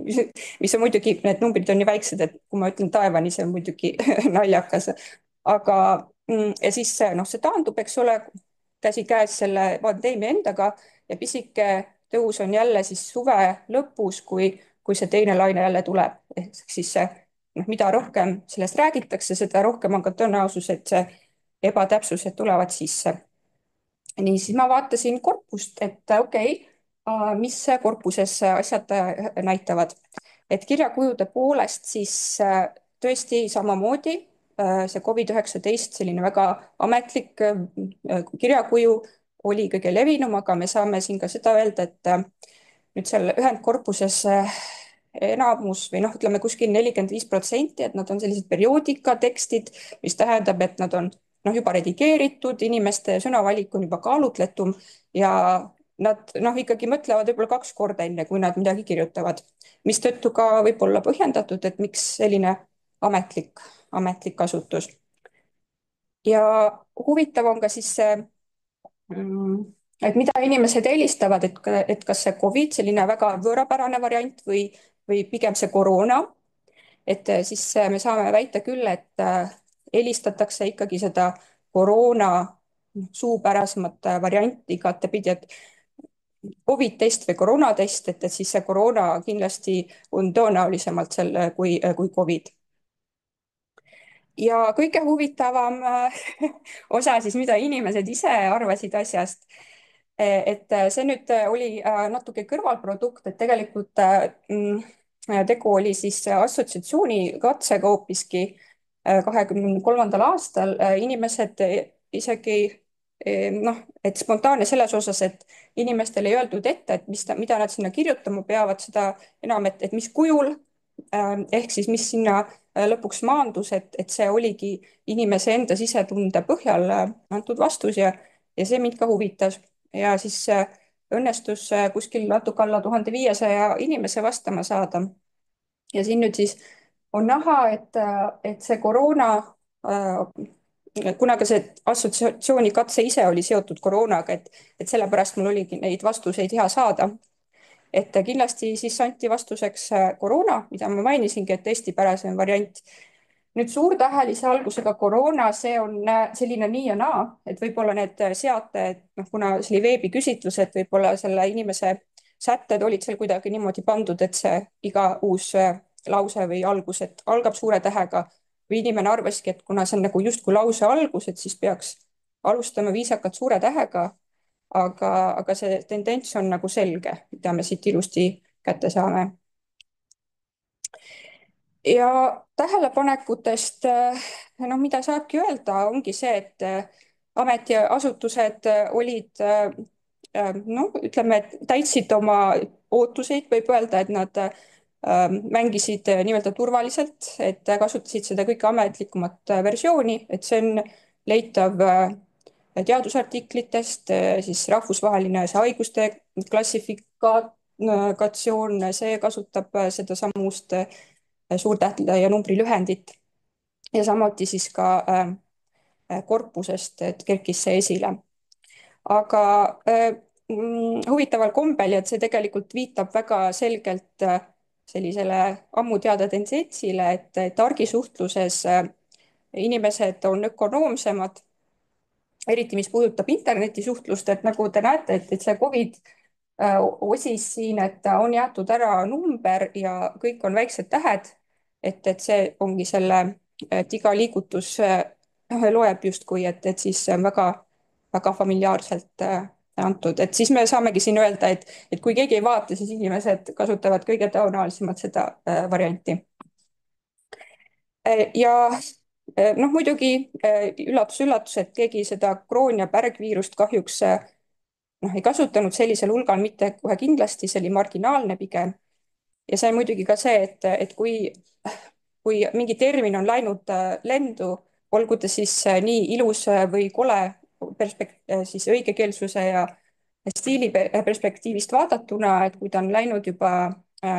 mis on muidugi, need numbrid on nii väiksed, et kui ma ütlen taevani, see on muidugi naljakas. Aga ja siis see taandub, eks ole, käsikäes selle pandeemia endaga ja pisike tõus on jälle siis suve lõpus, kui see teine laine jälle tuleb. Ehk siis mida rohkem sellest räägitakse, seda rohkem on ka tõenäosus, et see ebatäpsused tulevad sisse. Nii, siis ma vaatasin korpust, et okei, mis korpuses asjad näitavad. Et kirjakujude poolest siis tõesti samamoodi see COVID-19 selline väga ametlik kirjakuju oli kõige levinum, aga me saame siin ka seda öelda, et nüüd seal ühendkorpuses enamus või ütleme kuskil 45%, et nad on sellised perioodikatekstid, mis tähendab, et nad on juba redigeeritud, inimeste sõnavalik on juba kaalutletum ja nad ikkagi mõtlevad võib-olla 2 korda enne, kui nad midagi kirjutavad, mistõttu ka võib olla põhjendatud, et miks selline ametlik kasutus. Ja huvitav on ka siis see, et mida inimesed eelistavad, et kas see COVID, selline väga võõrapärane variant või pigem see koroona, et siis me saame väita küll, et eelistatakse ikkagi seda koroona suupärasemat varianti igatepidi, et COVID-test või koroonatest, et siis see koroona kindlasti on tõenäolisemalt selle kui COVID. Ja kõige huvitavam osa siis, mida inimesed ise arvasid asjast, et see nüüd oli natuke kõrvalprodukt, et tegelikult tegu oli siis assotsiatsiooni katsega hoopiski 2023. aastal. Inimesed isegi et spontaanne selles osas, et inimestele ei öeldud ette, et mida nad sinna kirjutama peavad, seda enam, et mis kujul, ehk siis mis sinna lõpuks maandus, et see oligi inimese enda sisetunde põhjal antud vastus ja see mind ka huvitas. Ja siis õnnestus kuskil natuke alla 1500 inimese vastama saada. Ja siin nüüd siis on näha, et see koroona, kuna ka see assotsiatsiooni katse ise oli seotud koroonaga, et sellepärast mul oligi neid vastuseid hea saada. Et kindlasti siis anti vastuseks koroona, mida ma mainisingi, et eestipärasem variant. nüüd suurtähelise algusega koroona, see on selline nii ja naa, et võib-olla need seated, noh, kuna see oli veebiküsitlus, et võib-olla selle inimese sätted olid seal kuidagi niimoodi pandud, et see iga uus lause või algus, et algab suure tähega või inimene arvaski, et kuna see on nagu justkui lause algus, et siis peaks alustama viisakalt suure tähega, aga see tendents on nagu selge, mida me siit ilusti kätte saame. Ja tähelepanekutest, noh, mida saabki öelda, ongi see, et ametiasutused olid, noh, ütleme, et täitsid oma ootuseid, võib öelda, et nad mängisid nii-öelda turvaliselt, et kasutasid seda kõige ametlikumat versiooni, et see on leitav teadusartiklitest, siis rahvusvaheline see haiguste klassifikatsioon, see kasutab sedasamust suurtähtede ja numbrilühendit ja samuti siis ka korpusest, et kerkis see esile. Aga huvitaval kombel, et see tegelikult viitab väga selgelt sellisele ammu teada tendentsile, et argisuhtluses inimesed on ökonoomsemad, eriti mis puudutab internetisuhtlust, et nagu te näete, et see Covid osis siin, et on jäetud ära number ja kõik on väiksed tähed, et see ongi selle, et iga liigutus loeb justkui, et siis see on väga familiaarselt antud, et siis me saamegi siin öelda, et kui keegi ei vaata, siis inimesed kasutavad kõige tõenäolisemalt seda varianti. Ja noh, muidugi üllatus, et keegi seda kroon- ja pärgviirust kahjuks noh, ei kasutanud sellisel hulgal mitte kohe kindlasti, see oli marginaalne pigem. Ja see on muidugi ka see, et kui mingi termin on läinud lendu, olgu ta siis nii ilus või kole siis õigekeelsuse ja stiili perspektiivist vaadatuna, et kui ta on läinud juba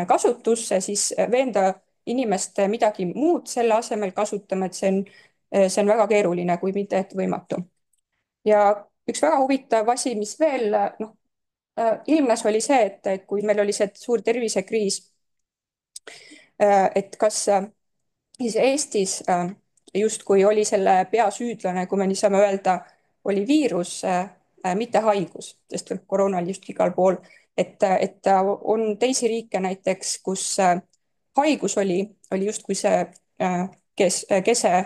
kasutusse, siis veenda inimest midagi muud selle asemel kasutama, et see on väga keeruline, kui mitte et võimatu. Ja üks väga huvitav asi, mis veel noh, ilmnes, oli see, et kui meil oli see suur tervisekriis, et kas siis Eestis justkui oli selle peasüüdlane, kui me nii saame öelda, oli viirus, mitte haigus, sest koroona oli just igal pool, et on teisi riike näiteks, kus haigus oli justkui see kese,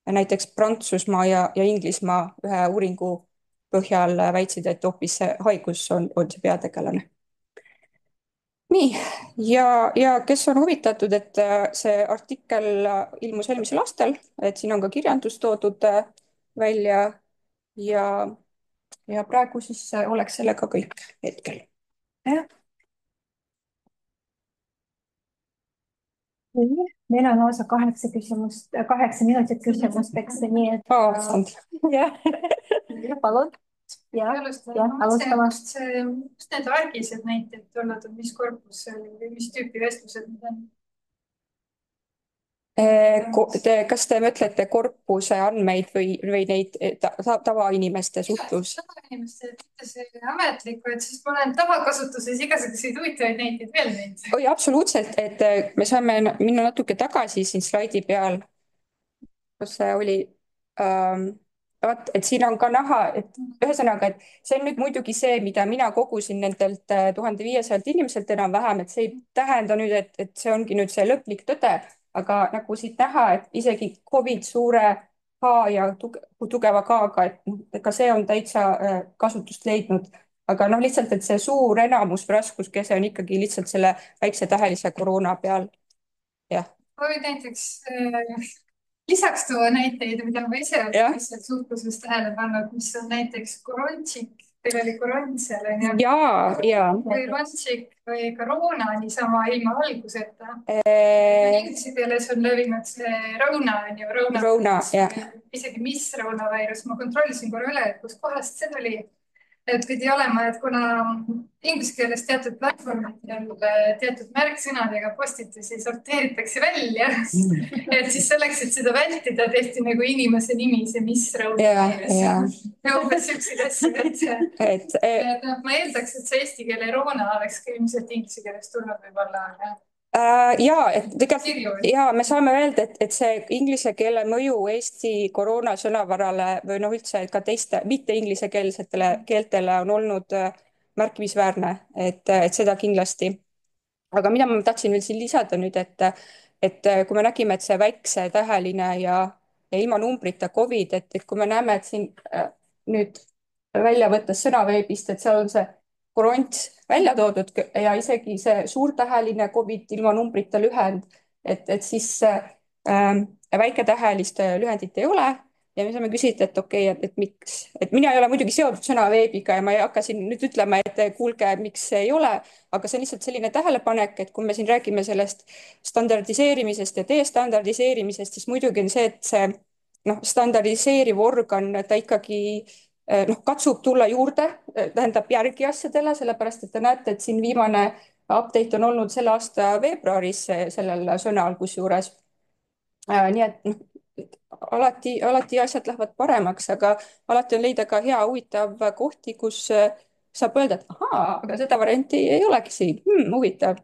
näiteks Prantsusmaa ja Inglismaa ühe uuringu põhjal väitsid, et hoopis see haigus on see peategelane. Nii, ja kes on huvitatud, et see artikkel ilmus eelmisel aastal, et siin on ka kirjandus toodud välja ja praegu siis oleks sellega kõik hetkel. Meil on lausa 8 küsimust, 8 minutit küsimusteks, nii et jah, palun. Ja, alustamast. Kus need argised näited olnud, mis korpus või mis tüüpi vestlused need on? Kas te mõtlete korpuse andmeid või neid tavainimeste suhtlus? Tavainimeste, mitte see ametlikku, et siis ma olen tavakasutuses igasuguseid huvitavaid näiteid veel neid. Oi, absoluutselt, et me saame minna natuke tagasi siin slaidi peal, kus see oli. Vaat, et siin on ka näha, et ühesõnaga, et see on nüüd muidugi see, mida mina kogusin nendelt 1500 inimeselt enam-vähem, et see ei tähenda nüüd, et see ongi nüüd see lõplik tõde, aga nagu siit näha, et isegi Covid suure H ja tugeva K-ga, et ka see on täitsa kasutust leidnud. Aga noh, lihtsalt, et see suur enamus raskuskese on ikkagi lihtsalt selle väikse tähelise koroona peal. Jah. Või näiteks lisaks tuua näiteid, mida ma ise olen suhtluses tähele pannud, mis on näiteks korontšik, teil oli koront seal, on ju? Jaa. Või rontšik või koroona niisama ilma alguseta. Inglise keeles on levinud see Rona, on ju, Rona, jah. Isegi mis Rona-viirus, ma kontrollisin korra üle, et kus kohast see oli. Et pidi olema, et kuna inglise keeles teatud platvormidel teatud märksõnadega postitusi sorteeritakse välja, et siis selleks, et seda vältida, tehti nagu inimese nimi, see mis Rona-viirus. Ja umbes selliseid asju, et ma eeldaks, et see eesti keele Rona oleks ka ilmselt inglise keeles tulnud võib-olla. Ja, et tegelikult kirju. ja me saame öelda, et see inglise keele mõju Eesti koroona sõnavarale või noh, üldse ka teiste mitte inglisekeelsetele keeltele on olnud märkimisväärne, et seda kindlasti. Aga mida ma tahtsin veel siin lisada nüüd, et kui me nägime, et see väiksetäheline ja ilma numbrita Covid, et kui me näeme, et siin nüüd välja võttes sõnaveebist, et seal on see koront välja toodud ja isegi see suurtäheline Covid ilma numbrita lühend, et siis väiketähelist lühendit ei ole. Ja me saame küsida, et okei, et miks, et mina ei ole muidugi seotud sõnaveebiga ja ma ei hakka siin nüüd ütlema, et kuulge, miks see ei ole, aga see on lihtsalt selline tähelepanek, et kui me siin räägime sellest standardiseerimisest ja destandardiseerimisest, siis muidugi on see, et see noh, standardiseeriv organ, ta ikkagi noh, katsub tulla juurde, tähendab järgi asjadele, sellepärast et te näete, et siin viimane update on olnud selle aasta veebruaris sellel sõnal, kusjuures nii et noh, alati asjad lähevad paremaks, aga alati on leida ka hea huvitav kohti, kus saab öelda, et ahaa, aga seda varianti ei olegi siin huvitav.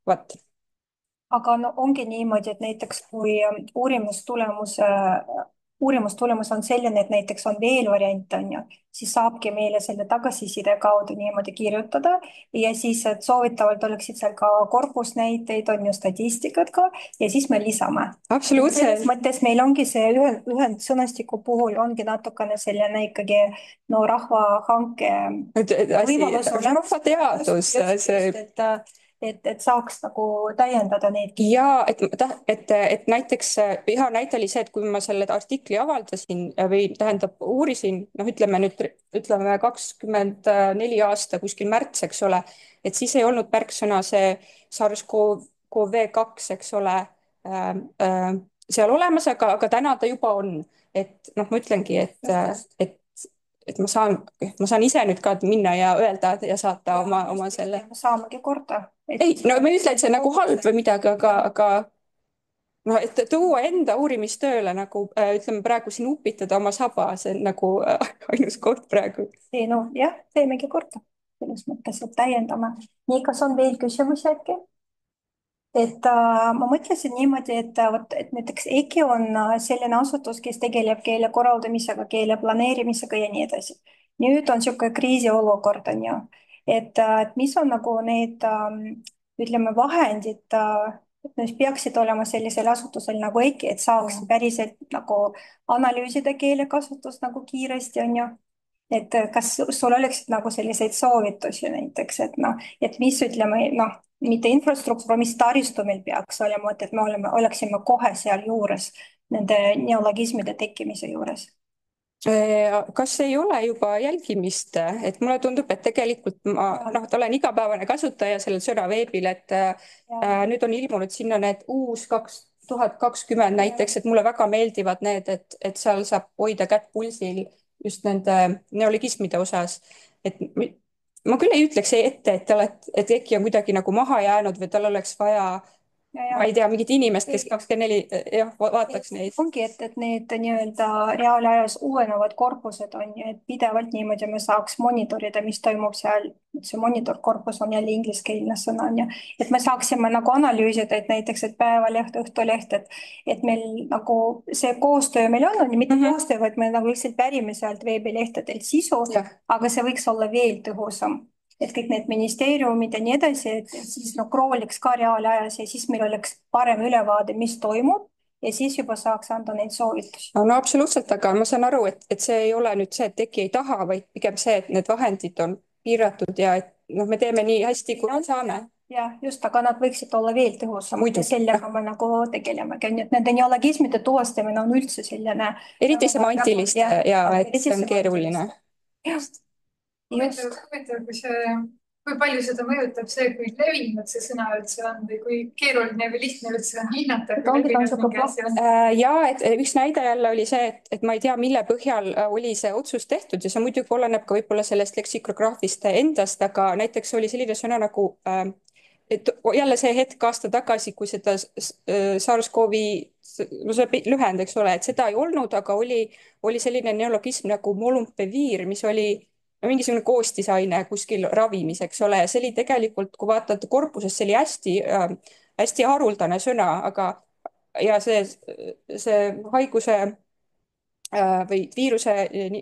Vot. aga no ongi niimoodi, et näiteks kui uurimustulemus on selline, et näiteks on veel variante, on ju, siis saabki meile selle tagasiside kaudu niimoodi kirjutada ja siis, et soovitavalt oleksid seal ka korpusnäiteid, on ju, statistikat ka ja siis me lisame. Absoluutselt. selles mõttes meil ongi see ühendsõnastiku puhul ongi natukene selline ikkagi no rahvahanke võimalus on rahvateadus. et saaks nagu täiendada neid. ja et näiteks hea näide oli see, et kui ma selle artikli avaldasin või tähendab uurisin, noh, ütleme 24 aasta kuskil märts, eks ole, et siis ei olnud märksõna see SARS-CoV-2, eks ole, seal olemas, aga täna ta juba on, et noh, ma ütlengi, et ma saan ise nüüd ka minna ja öelda ja saata oma selle. saamegi korda. ei, no ma ei ütle, et see nagu halb või midagi, aga noh, et tuua enda uurimistööle nagu ütleme praegu siin upitada oma saba, see on nagu ainus koht praegu. ei no jah, teemegi korda selles mõttes, et täiendame. nii, kas on veel küsimusi äkki? et ma mõtlesin niimoodi, et näiteks EKI on selline asutus, kes tegeleb keele korraldamisega, keele planeerimisega ja nii edasi. nüüd on niisugune kriisiolukord, on ju, et mis on nagu need ütleme, vahendid, mis peaksid olema sellisel asutusel nagu EKI, et saaks päriselt nagu analüüsida keelekasutust nagu kiiresti, on ju. et kas sul oleksid nagu selliseid soovitusi näiteks, et noh, et mis ütleme, noh, mitte infrastruktuur, mis taristu meil peaks olema, et me oleksime kohe sealjuures nende neologismide tekkimise juures. kas ei ole juba jälgimist, et mulle tundub, et tegelikult ma noh, olen igapäevane kasutaja sellel sõnaveebil, et nüüd on ilmunud sinna need uus 2020 näiteks, et mulle väga meeldivad need, et seal saab hoida kätt pulsil just nende neologismide osas, et ma küll ei ütleks ette, et EKI on kuidagi nagu maha jäänud või tal oleks vaja ma ei tea, mingit inimest, kes 24 jah, vaataks neid. ongi, et need nii-öelda reaalajas uuenevad korpused on ju, et pidevalt niimoodi me saaks monitorida, mis toimub seal. see monitorkorpus on jälle ingliskeelne sõna on ju, et me saaksime nagu analüüsida, et näiteks, et Päevaleht, Õhtuleht, et meil nagu see koostöö meil on ju, mitte koostöö, vaid me nagu lihtsalt pärime sealt veebilehtedelt sisu, aga see võiks olla veel tõhusam. et kõik need ministeeriumid ja nii edasi, et siis no krooliks ka reaalajas ja siis meil oleks parem ülevaade, mis toimub ja siis juba saaks anda neid soovitusi. no absoluutselt, aga ma saan aru, et see ei ole nüüd see, et EKI ei taha, vaid pigem see, et need vahendid on piiratud ja et noh, me teeme nii hästi, kui me saame. jah, just, aga nad võiksid olla veel tõhusamad ja sellega me nagu tegelemegi, on ju, et nende neologismide tuvastamine on üldse selline. eriti semantilist ja et see on keeruline. just. huvitav, kui palju seda mõjutab see, kui levinud see sõna üldse on või kui keeruline või lihtne üldse on hinnata. ja et üks näide jälle oli see, et ma ei tea, mille põhjal oli see otsus tehtud ja see muidugi oleneb ka võib-olla sellest leksikograafist endast, aga näiteks oli selline sõna nagu et jälle see hetk aasta tagasi, kui seda SARS-CoV-i, no see lühend, eks ole, et seda ei olnud, aga oli selline neologism nagu molnupiravir, mis oli mingisugune koostisaine kuskil ravimis, eks ole, ja see oli tegelikult, kui vaatad korpusest, see oli hästi hästi haruldane sõna, aga ja see haiguse või viiruse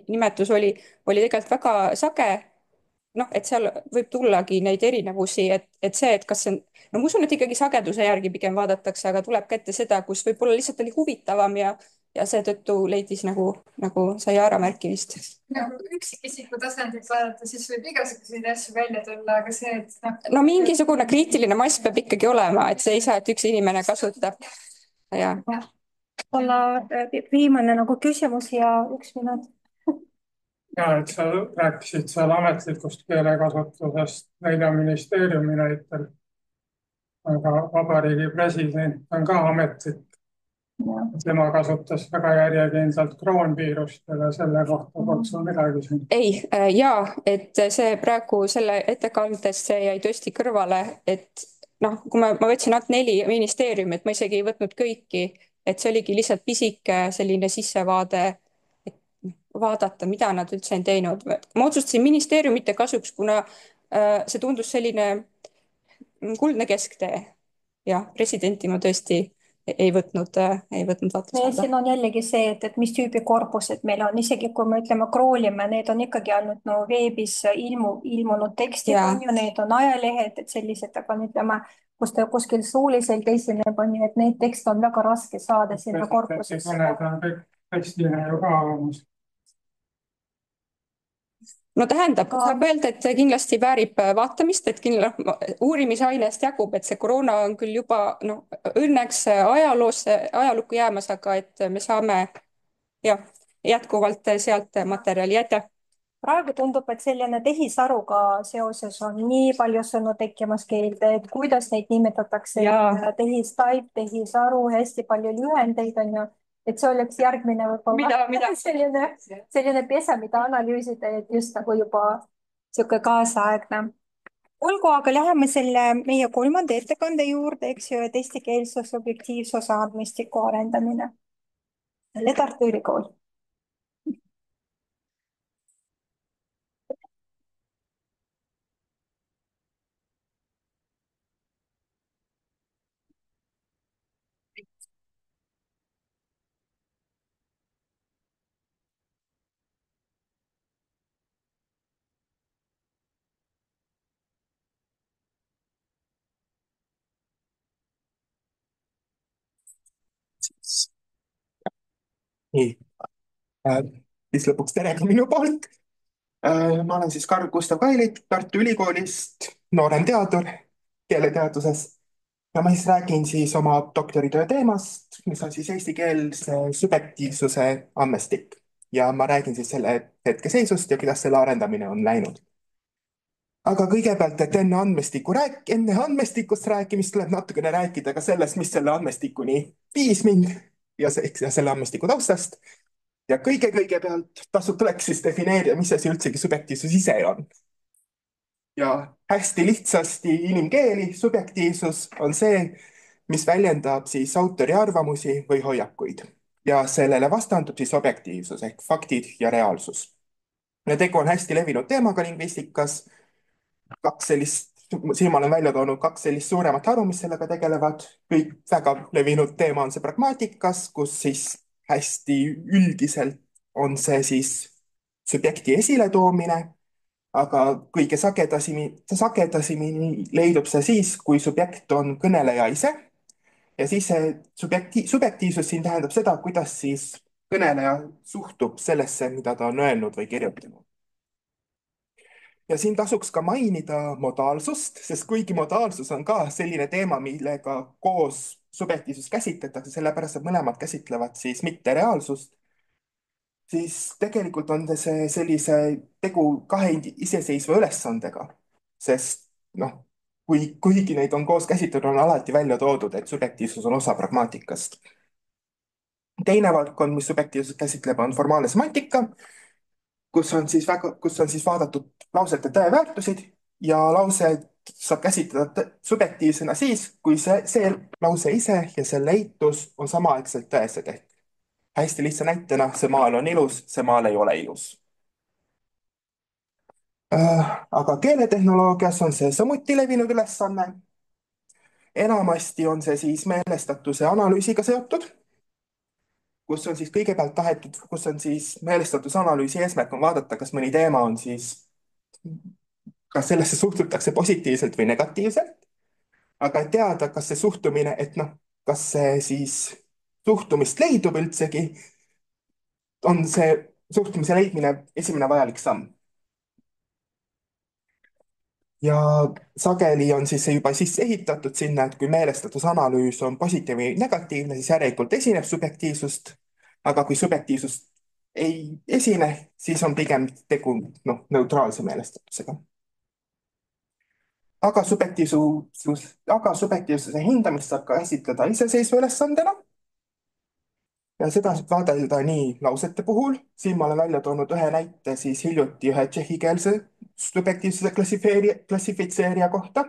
nimetus oli tegelikult väga sage. Noh, et seal võib tullagi neid erinevusi, et see, et kas see on, no ma usun, et ikkagi sageduse järgi pigem vaadatakse, aga tuleb ka ette seda, kus võib-olla lihtsalt oli huvitavam ja seetõttu leidis nagu sai äramärkimist. nagu üksikisiku tasandilt vaadata, siis võib igasuguseid asju välja tulla, aga see, et noh. No mingisugune kriitiline mass peab ikkagi olema, et see ei saa, et üks inimene kasutab. Ja. olla viimane nagu küsimus ja 1 minut. ja et sa rääkisid seal ametlikust keelekasutusest 4 ministeeriumi näitel, aga Vabariigi President on ka ametlik. Tema kasutas väga järjekindlalt kroonviirust ja selle kohta polnud sul midagi siin. Ei, et see praegu selle ettekandest see jäi tõesti kõrvale, et noh, kui ma võtsin ainult 4 ministeeriumi, et ma isegi ei võtnud kõiki, et see oligi lihtsalt pisike selline sissevaade, et vaadata, mida nad üldse on teinud. Ma otsustasin ministeeriumite kasuks, kuna see tundus selline kuldne kesktee. Ja presidenti ma tõesti ei võtnud vaatluse alla. Siin on jällegi see, et mis tüüpi korpused meil on, isegi kui me ütleme kroolime, need on ikkagi ainult no veebis ilmunud tekstid, on ju, need on ajalehed, et sellised, aga ütleme, kus ta kuskil suuliselt esineb, on ju, et neid tekste on väga raske saada sinna korpusesse. Need on kõik tekstina ju ka olemas. No tähendab, saab öelda, et kindlasti väärib vaatamist, et uurimisainest jagub, et see koroona on küll juba õnneks ajalukku jäämas, aga et me saame jätkuvalt sealt materjali. Aitäh! Praegu tundub, et selline tehisaruga seoses on nii palju sõnu tekkimas keelde, et kuidas neid nimetatakse, tehistaip, tehisaru, hästi palju lühendeid on ju, et see oleks järgmine võib-olla selline pesa, mida analüüsida, et just nagu juba sihuke kaasaegne. Olgu, aga läheme selle meie 3. ettekande juurde, eks ju, et eestikeelsus, objektiivsuse andmestiku arendamine. Tartu Ülikool. Nii, siis lõpuks tere ka minu poolt. Ma olen siis Karl Gustav Kailit Tartu Ülikoolist, noorem teadur keeleteaduses. Ja ma siis räägin siis oma doktoritöö teemast, mis on siis eestikeelse subjektiivsuse andmestik. Ja ma räägin siis selle hetkeseisust ja kuidas selle arendamine on läinud. Aga kõigepealt, et enne andmestikust rääkimist tuleb natukene rääkida ka sellest, mis selle andmestikuni viis mind ja selle andmestiku taustast. Ja kõigepealt tuleks siis defineerida, mis asi üldsegi subjektiivsus ise on. Ja hästi lihtsasti inimkeeli subjektiivsus on see, mis väljendab siis autori arvamusi või hoiakuid. Ja sellele vastandub siis objektiivsus ehk faktid ja reaalsus. Ja tegu on hästi levinud teemaga lingvistikas. Siin ma olen välja toonud 2 sellist suuremat haru, mis sellega tegelevad. Kõik väga levinud teema on see pragmaatikas, kus siis hästi üldiselt on see siis subjekti esiletoomine, aga kõige sagedasimini leidub see siis, kui subjekt on kõneleja ise. Ja siis see subjektiivsus siin tähendab seda, kuidas siis kõneleja suhtub sellesse, mida ta on öelnud või kirjutanud. Ja siin tasuks ka mainida modaalsust, sest kuigi modaalsus on ka selline teema, millega koos subjektiivsus käsitletakse, sellepärast et mõlemad käsitlevad siis mittereaalsust, siis tegelikult on see sellise tegu 2 iseseisva ülesandega, sest kuigi neid on koos käsitletud, on alati välja toodud, et subjektiivsus on osa pragmaatikast. Teine valdkond, mis subjektiivsust käsitleb, on formaalne semantika, kus on siis vaadatud lausete tõeväärtusid ja lauset saab käsitleda subjektiivsena siis, kui see lause ise ja selle eitus on samaaegselt tõesed. Ehk hästi lihtsa näitena, see maal on ilus, see maal ei ole ilus. Aga keeletehnoloogias on see samuti levinud ülesanne. enamasti on see siis meelestatuse analüüsiga seotud, kus on siis kõigepealt tahetud, kus on siis meelestatuse analüüsi eesmärk on vaadata, kas mõni teema on siis, kas sellesse suhtutakse positiivselt või negatiivselt, aga et teada, kas see suhtumine, et noh, kas see siis suhtumist leidub üldsegi, on see suhtumise leidmine esimene vajalik samm. Ja sageli on siis see juba sisse ehitatud sinna, et kui meelestatusanalüüs on positiivne või negatiivne, siis järelikult esineb subjektiivsust, aga kui subjektiivsust ei esine, siis on pigem tegu neutraalse meelestatusega. Aga subjektiivsuse hindamist saab ka käsitleda iseseisva ülesandena. Ja seda saab vaadelda nii lausete puhul. Siin ma olen välja toonud ühe näite siis hiljuti ühe tšehhikeelse subjektiivsuse klassifitseerija kohta,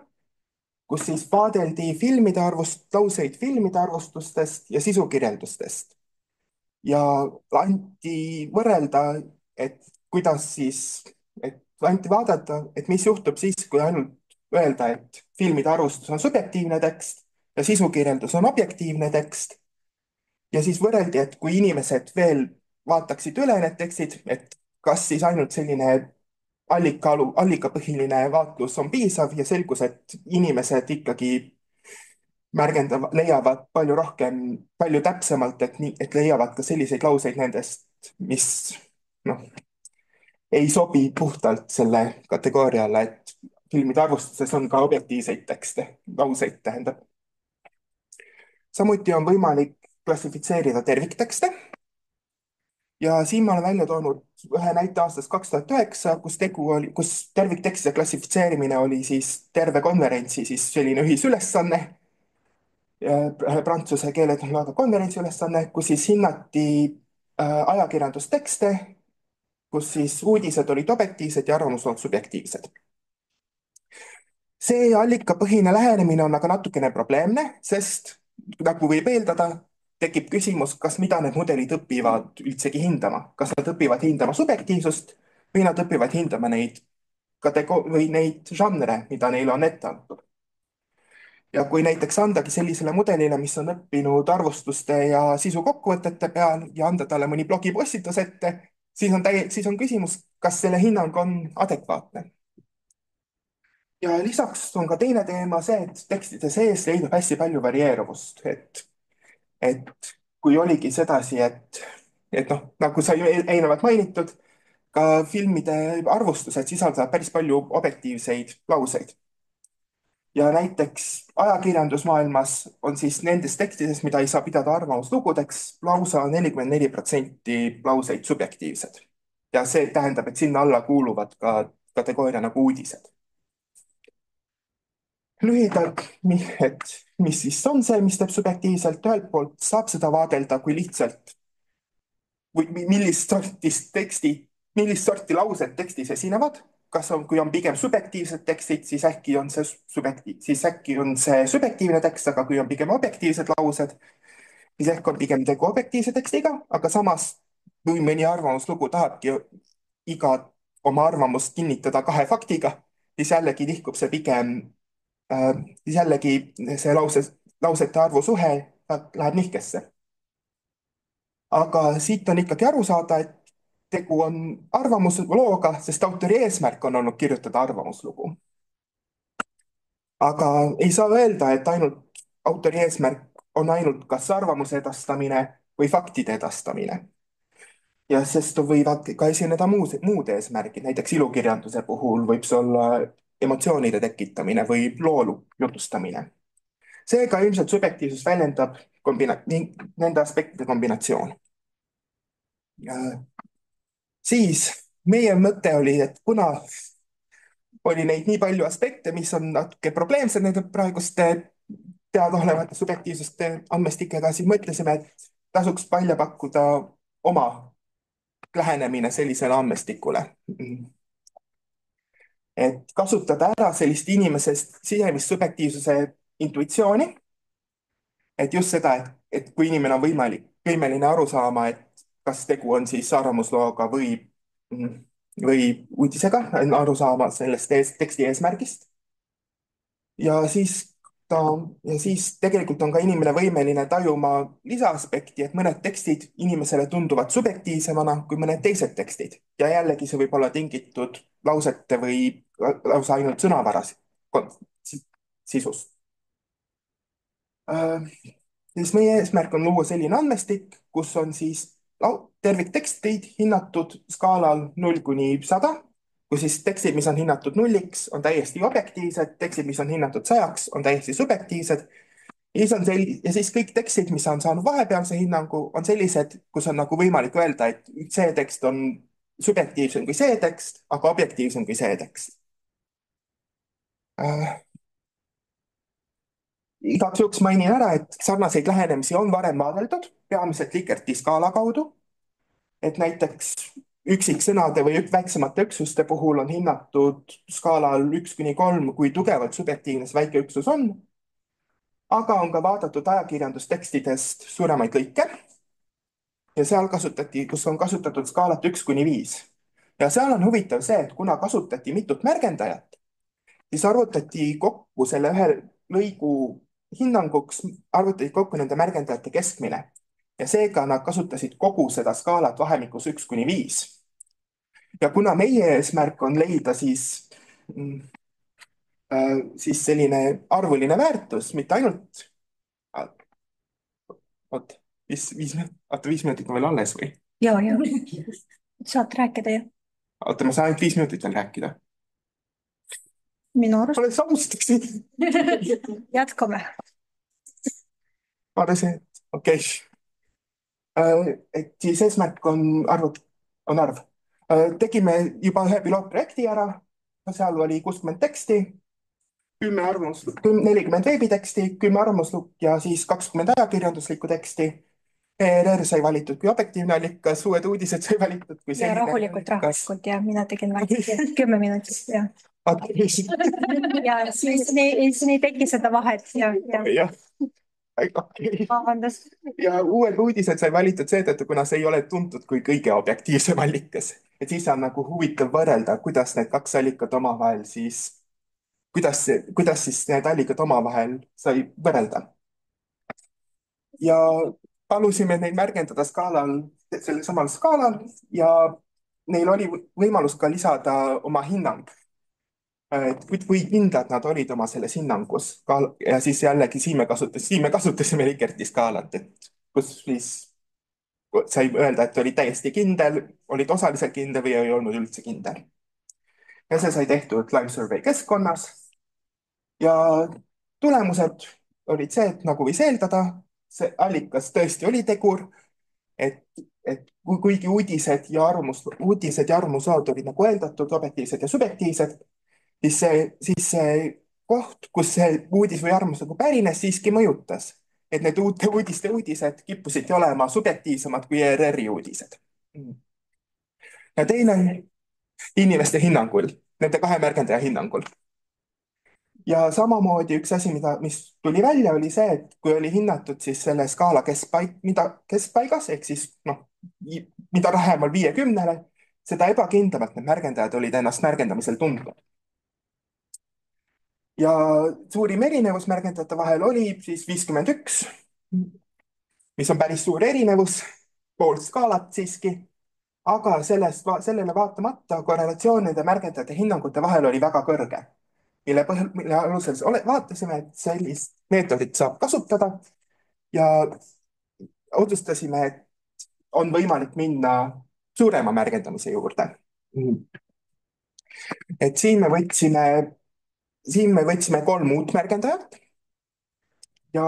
kus siis vaadeldi filmide arvust, lauseid filmide arvustustest ja sisukirjeldustest. Ja anti võrrelda, et kuidas siis, et anti vaadata, et mis juhtub siis, kui ainult öelda, et filmide arvustus on subjektiivne tekst ja sisukirjeldus on objektiivne tekst. Ja siis võrreldi, et kui inimesed veel vaataksid üle need tekstid, et kas siis ainult selline allikapõhiline vaatlus on piisav ja selgus, et inimesed ikkagi leiavad palju rohkem, palju täpsemalt, et leiavad ka selliseid lauseid nendest, mis ei sobi puhtalt selle kategooria alla, et filmide arvustuses on ka objektiivseid tekste, lauseid tähendab. Samuti on võimalik klassifitseerida terviktekste. Ja siin ma olen välja toonud ühe näite aastast 2009, kus terviktekstide klassifitseerimine oli siis terve konverentsi siis selline ühisülesanne, prantsuse keeletehnoloogia konverentsi ülesanne, kus siis hinnati ajakirjandustekste, kus siis uudised olid objektiivsed ja arvamuslood subjektiivsed. See allikapõhine lähenemine on aga natukene probleemne, sest nagu võib eeldada, tekib küsimus, kas mida need mudelid õpivad üldsegi hindama. Kas nad õpivad hindama subjektiivsust või nad õpivad hindama neid žanre, mida neile on ette antud. Ja kui näiteks andagi sellisele mudelile, mis on õppinud arvustuste ja sisu kokkuvõtete peal ja anda talle mõni blogipostitus ette, siis on küsimus, kas selle hinnang on adekvaatne. Ja lisaks on ka teine teema see, et tekstide sees leidub hästi palju varieeruvust, et kui oligi sedasi, et nagu sai eelnevalt mainitud, ka filmide arvustused sisaldavad päris palju objektiivseid lauseid. Ja näiteks ajakirjandusmaailmas on siis nendes tekstides, mida ei saa pidada arvamuslugudeks, lausa 44% lauseid subjektiivsed. Ja see tähendab, et sinna alla kuuluvad ka kategooria nagu uudised. Lühidalt, et mis siis on see, mis teeb subjektiivselt, ühelt poolt saab seda vaadelda kui lihtsalt või millist sorti laused tekstis esinevad, kui on pigem subjektiivsed tekstid, siis äkki on see subjektiivne tekst, aga kui on pigem objektiivsed laused, siis ehk on pigem tegu objektiivse tekstiga, aga samas kui mõni arvamuslugu tahabki iga oma arvamust kinnitada 2 faktiga, siis jällegi nihkub see pigem jällegi see lausete arvu suhe läheb nihkesse. Aga siit on ikkagi aru saada, et tegu on arvamuslooga, sest autori eesmärk on olnud kirjutada arvamuslugu. Aga ei saa öelda, et autori eesmärk on ainult kas arvamuse edastamine või faktide edastamine. Ja sest võivad ka esineda muud eesmärgid, näiteks ilukirjanduse puhul võib see olla emotsioonide tekitamine või loo jutustamine. Seega ilmselt subjektiivsus väljendab nende aspektide kombinatsioon. Siis meie mõte oli, et kuna oli neid nii palju aspekte, mis on natuke probleemsed nende praeguste teadaolevate subjektiivsuste andmestikega, siis mõtlesime, et tasuks välja pakkuda oma lähenemine sellisele andmestikule. Et kasutada ära sellist inimesest sisemist subjektiivsuse intuitsiooni, et just seda, et kui inimene on võimeline aru saama, et kas tegu on siis arvamuslooga või uudisega, aru saama sellest teksti eesmärgist. Ja siis ja siis tegelikult on ka inimene võimeline tajuma lisaaspekti, et mõned tekstid inimesele tunduvad subjektiivsemana kui mõned teised tekstid ja jällegi see võib olla tingitud lausete või lausa ainult sõnavaras sisust. Siis meie eesmärk on luua selline andmestik, kus on siis terviktekstid hinnatud skaalal 0–100, kus siis tekstid, mis on hinnatud 0-ks, on täiesti objektiivsed, tekstid, mis on hinnatud 100-ks, on täiesti subjektiivsed. Ja siis kõik tekstid, mis on saanud vahepealse hinnangu, on sellised, kus on nagu võimalik öelda, et see tekst on subjektiivsem kui see tekst, aga objektiivsem kui see tekst. Igaks juhuks mainin ära, et sarnaseid lähenemisi on varem vaadeldud, peamiselt Likherti skaala kaudu. Et näiteks üksiksõnade või väiksemate üksuste puhul on hinnatud skaalal 1–3, kui tugevalt subjektiivne see väike üksus on. Aga on ka vaadatud ajakirjandustekstidest suuremaid lõike. Ja seal kus on kasutatud skaalat 1–5. Ja seal on huvitav see, et kuna kasutati mitut märgendajat, siis arvutati kokku selle ühe lõigu hinnanguks, arvutati kokku nende märgendajate keskmine. Ja seega nad kasutasid kogu seda skaalat vahemikus 1–5. Ja kuna meie eesmärk on leida siis selline arvuline väärtus, mitte ainult, viis minutit on veel alles või? Ja. Saad rääkida ju. Oota, ma saan ainult 5 minutit veel rääkida. Minu arust. Ole saustaksid. Jätkame. Vaadasin, et okei. Et siis eesmärk on arv. Tegime juba ühe pilootprojekti ära, seal oli 60 teksti, 40 veebiteksti, 10 arvamuslukku ja siis 20 ajakirjanduslikku teksti. ERR sai valitud kui objektiivne allikas, Uued Uudised sai valitud kui ja rahulikult ja mina tegin 10 minutit ja. Ja siis nii tegi seda vahet ja. Okay. Vabandust. Ja Uued Uudised sai valitud seetõttu, kuna see ei ole tuntud kui kõige objektiivsem allikas. Et siis on nagu huvitav võrrelda, kuidas need kaks allikat omavahel siis, kuidas siis need allikad omavahel sai võrrelda. Ja palusime neid märgendada sellel samal skaalal ja neil oli võimalus ka lisada oma hinnang. Et kui kindlad nad olid oma selles hinnangus ja siis jällegi siin me kasutasime Likherti skaalat, et kus siis sai öelda, et oli täiesti kindel, olid osaliselt kindel või ei olnud üldse kindel. Ja see sai tehtud Lime Survey keskkonnas ja tulemused olid see, et nagu võis eeldada, see allikas tõesti oli tegur, et kuigi uudised ja arvamuslood olid nagu eeldatud, objektiivsed ja subjektiivsed, siis see koht, kus see uudis või arvamus nagu pärines, siiski mõjutas. Et need uute uudised kippusid olema subjektiivsemad kui ERR-i uudised. Ja teine inimeste hinnangul, nende kahe märgendaja hinnangul. Ja samamoodi üks asi, mis tuli välja, oli see, et kui oli hinnatud siis selle skaala keskpaigas, ehk siis mida lähemal 50-le, seda ebakindlamalt need märgendajad olid ennast märgendamisel tundnud. Ja suurim erinevus märgendajate vahel oli siis 51, mis on päris suur erinevus, pool skaalat siiski, aga sellele vaatamata korrelatsioon nende märgendajate hinnangute vahel oli väga kõrge, mille alusel vaatasime, et sellist meetodit saab kasutada ja otsustasime, et on võimalik minna suurema märgendamise juurde. Et siin me võtsime 3 uut märgendajat ja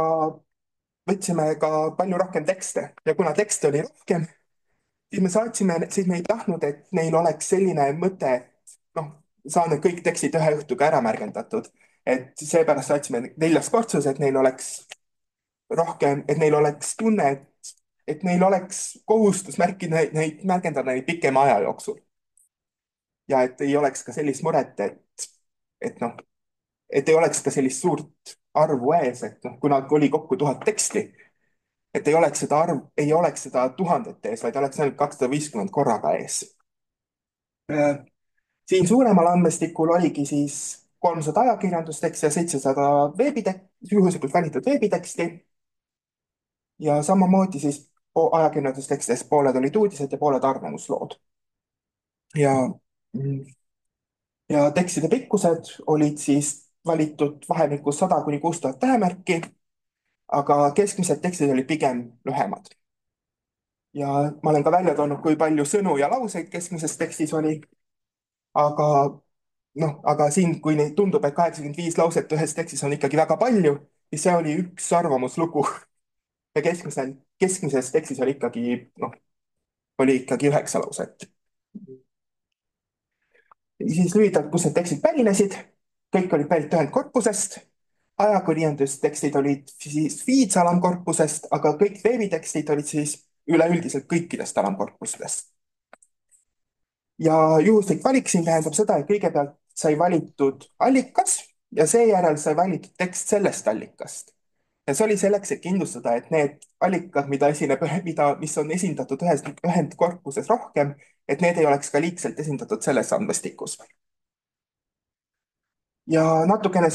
võtsime ka palju rohkem tekste ja kuna tekste oli rohkem, siis me ei tahtnud, et neil oleks selline mõte, et saan need kõik tekstid ühe õhtuga ära märgendatud, et seepärast saatsime 4 kortsus, et neil oleks rohkem, et neil oleks tunne, et neil oleks kohustus neid märgendada pikema aja jooksul. Ja et ei oleks ka sellist muret, et ei oleks ka sellist suurt arvu ees, et kuna oli kokku 1000 teksti, et ei oleks seda 1000 ees, vaid oleks ainult 250 korraga ees. Siin suuremal andmestikul oligi siis 300 ajakirjandusteksti ja 700 juhuslikult valitud veebiteksti. Ja samamoodi siis ajakirjandustekstidest pooled olid uudised ja pooled arvamuslood. Ja, ja tekstide pikkused olid siis valitud vahemikus 100 kuni 6000 tähemärki, aga keskmised tekstid olid pigem lühemad. Ja ma olen ka välja toonud, kui palju sõnu ja lauseid keskmises tekstis oli. Aga aga siin, kui neid tundub, et 85 lauset ühes tekstis on ikkagi väga palju, siis see oli üks arvamuslugu. Ja keskmises tekstis oli ikkagi 9 lauset. Siis lühidalt, kus need tekstid pärinesid. Kõik olid pärit ühendkorpusest. Ajakirjandustekstid olid siis feeds alamkorpusest, aga kõik veebitekstid olid siis üleüldiselt kõikidest alamkorpustest. Ja juhuslik valik siin tähendab seda, et kõigepealt sai valitud allikas ja seejärel sai valitud tekst sellest allikast. Ja see oli selleks, et kindlustada, et need allikad, mis on esindatud ühendkorpuses rohkem, et need ei oleks ka liigselt esindatud selles andmestikus. Ja natukene,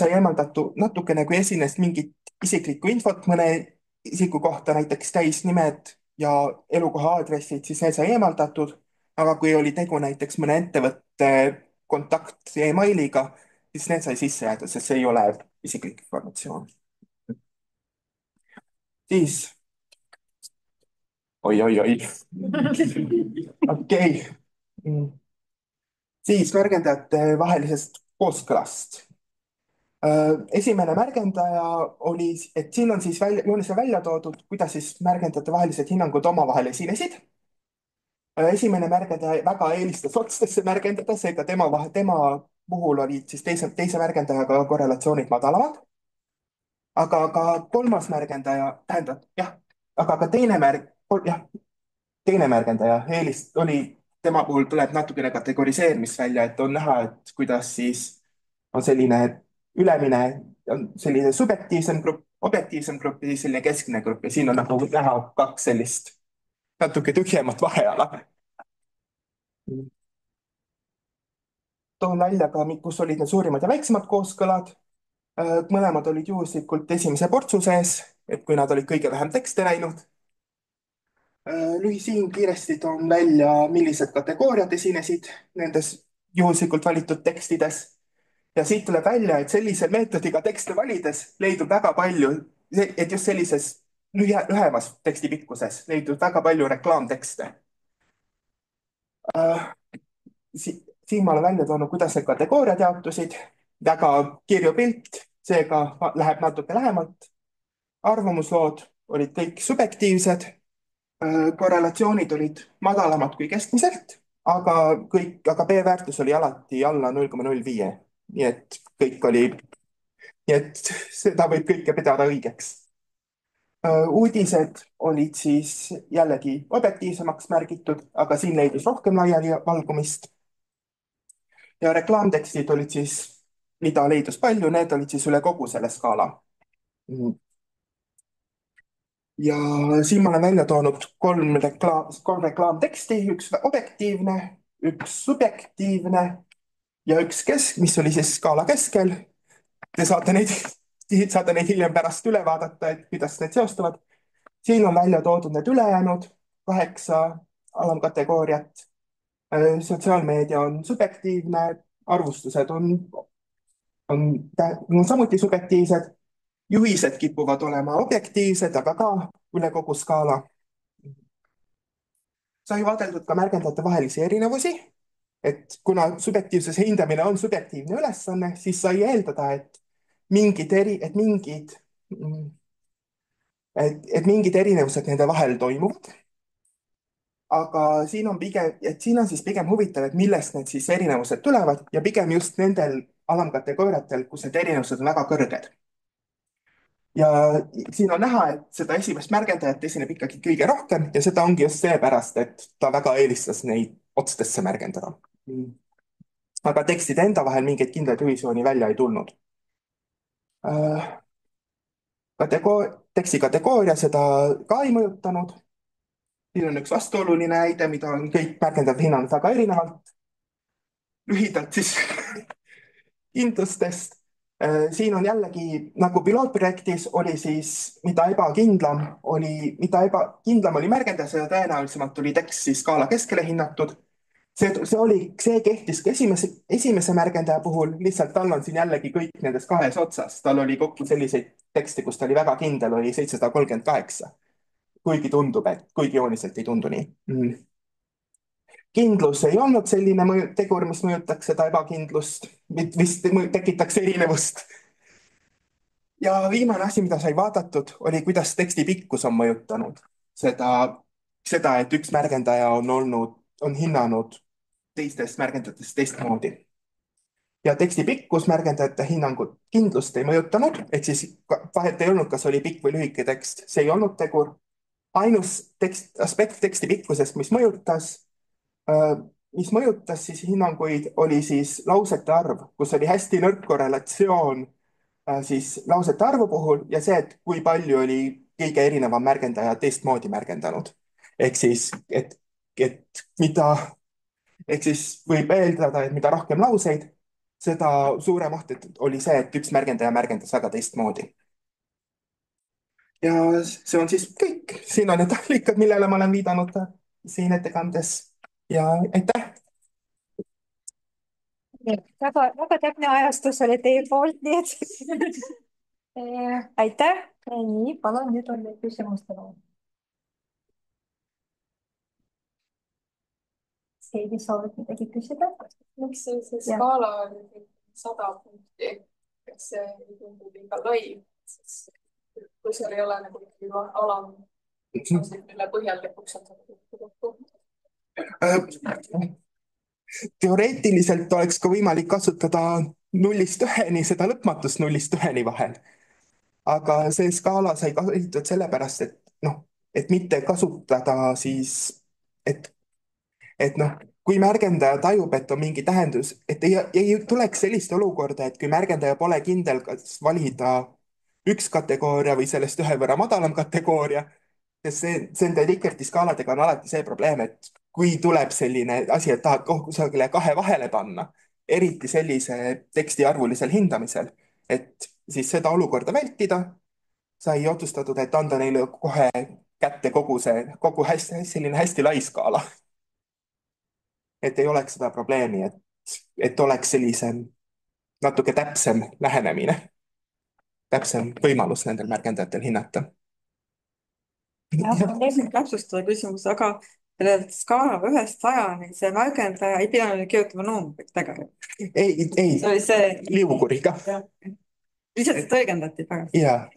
kui esines mingit isiklikku infot mõne isiku kohta, näiteks täisnimed ja elukoha aadressid, siis need sai eemaldatud. Aga kui oli tegu näiteks mõne ettevõtte kontakt emailiga, siis need sai sisse jäädud, sest see ei ole isiklik informatsioon. Siis, oi. Okei. Siis märgendajate vahelisest kooskõlast. Esimene märgendaja oli, et siin on siis joonisel välja toodud, kuidas siis märgendajate vahelised hinnangud omavahel esinesid. Esimene märgendaja väga eelistas otstesse märgendada, seega tema puhul olid siis teise märgendajaga korrelatsioonid madalamad. Aga ka kolmas märgendaja, tähendab, jah, aga ka teine märgendaja oli, tema puhul tuleb natukene kategoriseerimist välja, et on näha, et kuidas siis on selline ülemine, on selline subjektiivsem grupp, objektiivsem grupp ja siis selline keskmine grupp ja siin on nagu näha 2 sellist natuke tühjemat vaheala. Toon välja ka, kus olid need suurimad ja väiksemad kooskõlad. Mõlemad olid juhuslikult esimese portsu sees, et kui nad olid kõige vähem tekste näinud. Siin kiiresti toon välja, millised kategooriad esinesid nendes juhuslikult valitud tekstides. Ja siit tuleb välja, et sellisel meetodiga tekste valides leidub väga palju, et just sellises lühemas teksti pikkuses leidub väga palju reklaamtekste. Siin ma olen välja toonud, kuidas need kategooriad jaotusid. Väga kirju pilt, seega läheb natuke lähemalt. Arvamuslood olid kõik subjektiivsed. Korrelatsioonid olid madalamad kui keskmiselt, aga B-väärtus oli alati alla 0,05. Nii et seda võib kõike pidada õigeks. Uudised olid siis jällegi objektiivsemaks märgitud, aga siin leidus rohkem laiali valgumist. Ja reklaamtekstid olid siis, mida leidus palju, need olid siis üle kogu selle skaala. Ja siin ma olen välja toonud 3 reklaamteksti, üks objektiivne, üks subjektiivne ja üks mis oli siis skaala keskel. Te saate neid hiljem pärast üle vaadata, et kuidas need seostuvad. Siin on välja toodud need ülejäänud 8 alamkategooriat. Sotsiaalmeedia on subjektiivne, arvustused on samuti subjektiivsed. Juhised kipuvad olema objektiivsed, aga ka üle kogu skaala. Sai vaadeldud ka märgendajate vahelisi erinevusi, et kuna subjektiivsuse hindamine on subjektiivne ülesanne, siis sai eeldada, et mingid erinevused nende vahel toimuvad. Aga siin on siis pigem huvitav, et millest need siis erinevused tulevad ja pigem just nendel alamkategooriatel, kus need erinevused on väga kõrged. Ja siin on näha, et seda esimest märgendajat esineb ikkagi kõige rohkem ja seda ongi just seepärast, et ta väga eelistas neid otstesse märgendada. Aga tekstide enda vahel mingeid kindlaid ühisooni välja ei tulnud. Teksti kategooria seda ka ei mõjutanud. Siin on üks vastuoluline näide, mida on kõik märgendajad hinnanud väga erinevalt. Lühidalt siis kindlustest. Siin on jällegi nagu pilootprojektis oli siis, mida ebakindlam oli märgendaja, seda tõenäolisemalt oli tekst siis skaala keskele hinnatud. See kehtis ka esimese märgendaja puhul, lihtsalt tal on siin jällegi kõik nendes kahes otsas. Tal oli kokku selliseid tekste, kus ta oli väga kindel, oli 738. Kuigi jooniselt ei tundu nii. Kindlus ei olnud selline tegur, mis mõjutaks seda ebakindlust, vist tekitaks erinevust. Ja viimane asi, mida sai vaadatud, oli, kuidas teksti pikkus on mõjutanud seda, et üks märgendaja on hinnanud teistest märgendajatest teistmoodi. Ja teksti pikkus märgendajate hinnangut kindlust ei mõjutanud, ehk siis vahet ei olnud, kas oli pikk või lühike tekst, see ei olnud tegur. Ainus aspekt teksti pikkusest, mis mõjutas siis hinnanguid, oli siis lausete arv, kus oli hästi nõrk korrelatsioon siis lausete arvu puhul ja see, et kui palju oli kõige erinevam märgendaja teistmoodi märgendanud. Ehk siis võib eeldada, et mida rohkem lauseid, seda suurem oht oli see, et üks märgendaja märgendas väga teistmoodi. Ja see on siis kõik. Siin on need allikad, millele ma olen viidanud siin ettekandes. Ja aitäh! Väga täpne ajastus oli teie poolt, nii et aitäh. Nii, palun, nüüd on meil küsimustele. Keegi soovib midagi küsida? Miks see skaala oli 100 punkti? Kas see ei tundu liiga lai? Kui seal ei ole nagu alam, mille põhjal lõpuks on kokku? Teoreetiliselt oleks ka võimalik kasutada 0-1 seda lõpmatust 0-1 vahel. Aga see skaala sai kasutatud sellepärast, et mitte kasutada siis, et kui märgendaja tajub, et on mingi tähendus, et ei tuleks sellist olukorda, et kui märgendaja pole kindel, kas valida üks kategooria või sellest ühe võrra madalam kategooria, sest nende Likkerti skaaladega on alati see probleem, et kui tuleb selline asi, et tahad kusagile kahe vahele panna, eriti sellise teksti arvulisel hindamisel, et siis seda olukorda vältida, sai otsustatud, et anda neile kohe kätte kogu selline hästi lai skaala. Et ei oleks seda probleemi, et oleks sellise natuke täpsem lähenemine, täpsem võimalus nendel märgendajatel hinnata. Täpsustada küsimus, aga skaala 1-100, see märgendaja ei pidanud kirjutama numbrit tegelikult. Ei, see oli see liuguriga. Lihtsalt tõlgendati pärast. Ja.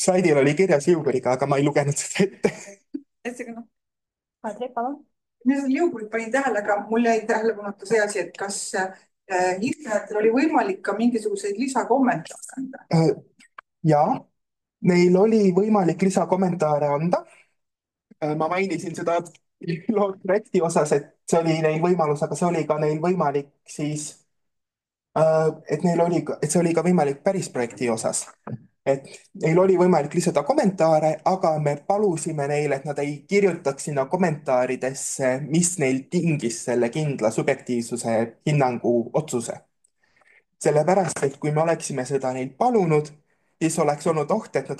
Slaidil oli kirjas liuguriga, aga ma ei lugenud seda ette. Kadri, palun. Mina seda liugurit panin tähele, aga mul jäi tähelepanuta see asi, et kas hindlejatel oli võimalik ka mingisuguseid lisakommentaare anda? Jaa, neil oli võimalik lisakommentaare anda. Ma mainisin seda pilootprojekti osas, et see oli neil võimalus, aga see oli ka neil võimalik siis, et see oli ka võimalik päris projekti osas. Et neil oli võimalik lisada kommentaare, aga me palusime neile, et nad ei kirjutaks sinna kommentaaridesse, mis neil tingis selle kindla subjektiivsuse hinnangu otsuse. Sellepärast, et kui me oleksime seda neil palunud, siis oleks olnud oht, et nad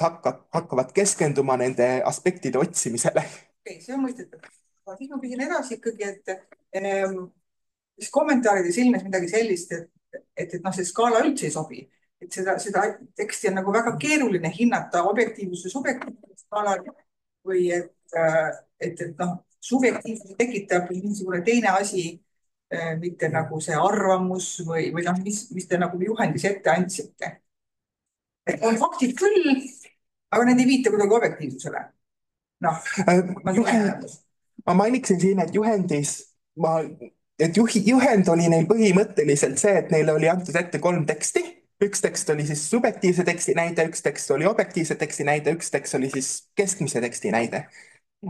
hakkavad keskenduma nende aspektide otsimisele. Okei, see on mõistetav. Siis ma küsin edasi ikkagi, et kommentaarides ilmnes midagi sellist, et see skaala üldse ei sobi. Et seda teksti on nagu väga keeruline hinnata objektiivsuse subjektiivsuse skaalal või et subjektiivsuse tekitab mingisugune teine asi, mitte nagu see arvamus või mis te nagu juhendis ette andsite. Et on faktid küll, aga need ei viita kuidagi objektiivsusele. Ma mainiksin siin, et juhend oli neil põhimõtteliselt see, et neile oli antud ette 3 teksti. Üks tekst oli siis subjektiivse teksti näide, üks tekst oli objektiivse teksti näide, üks tekst oli siis keskmise teksti näide.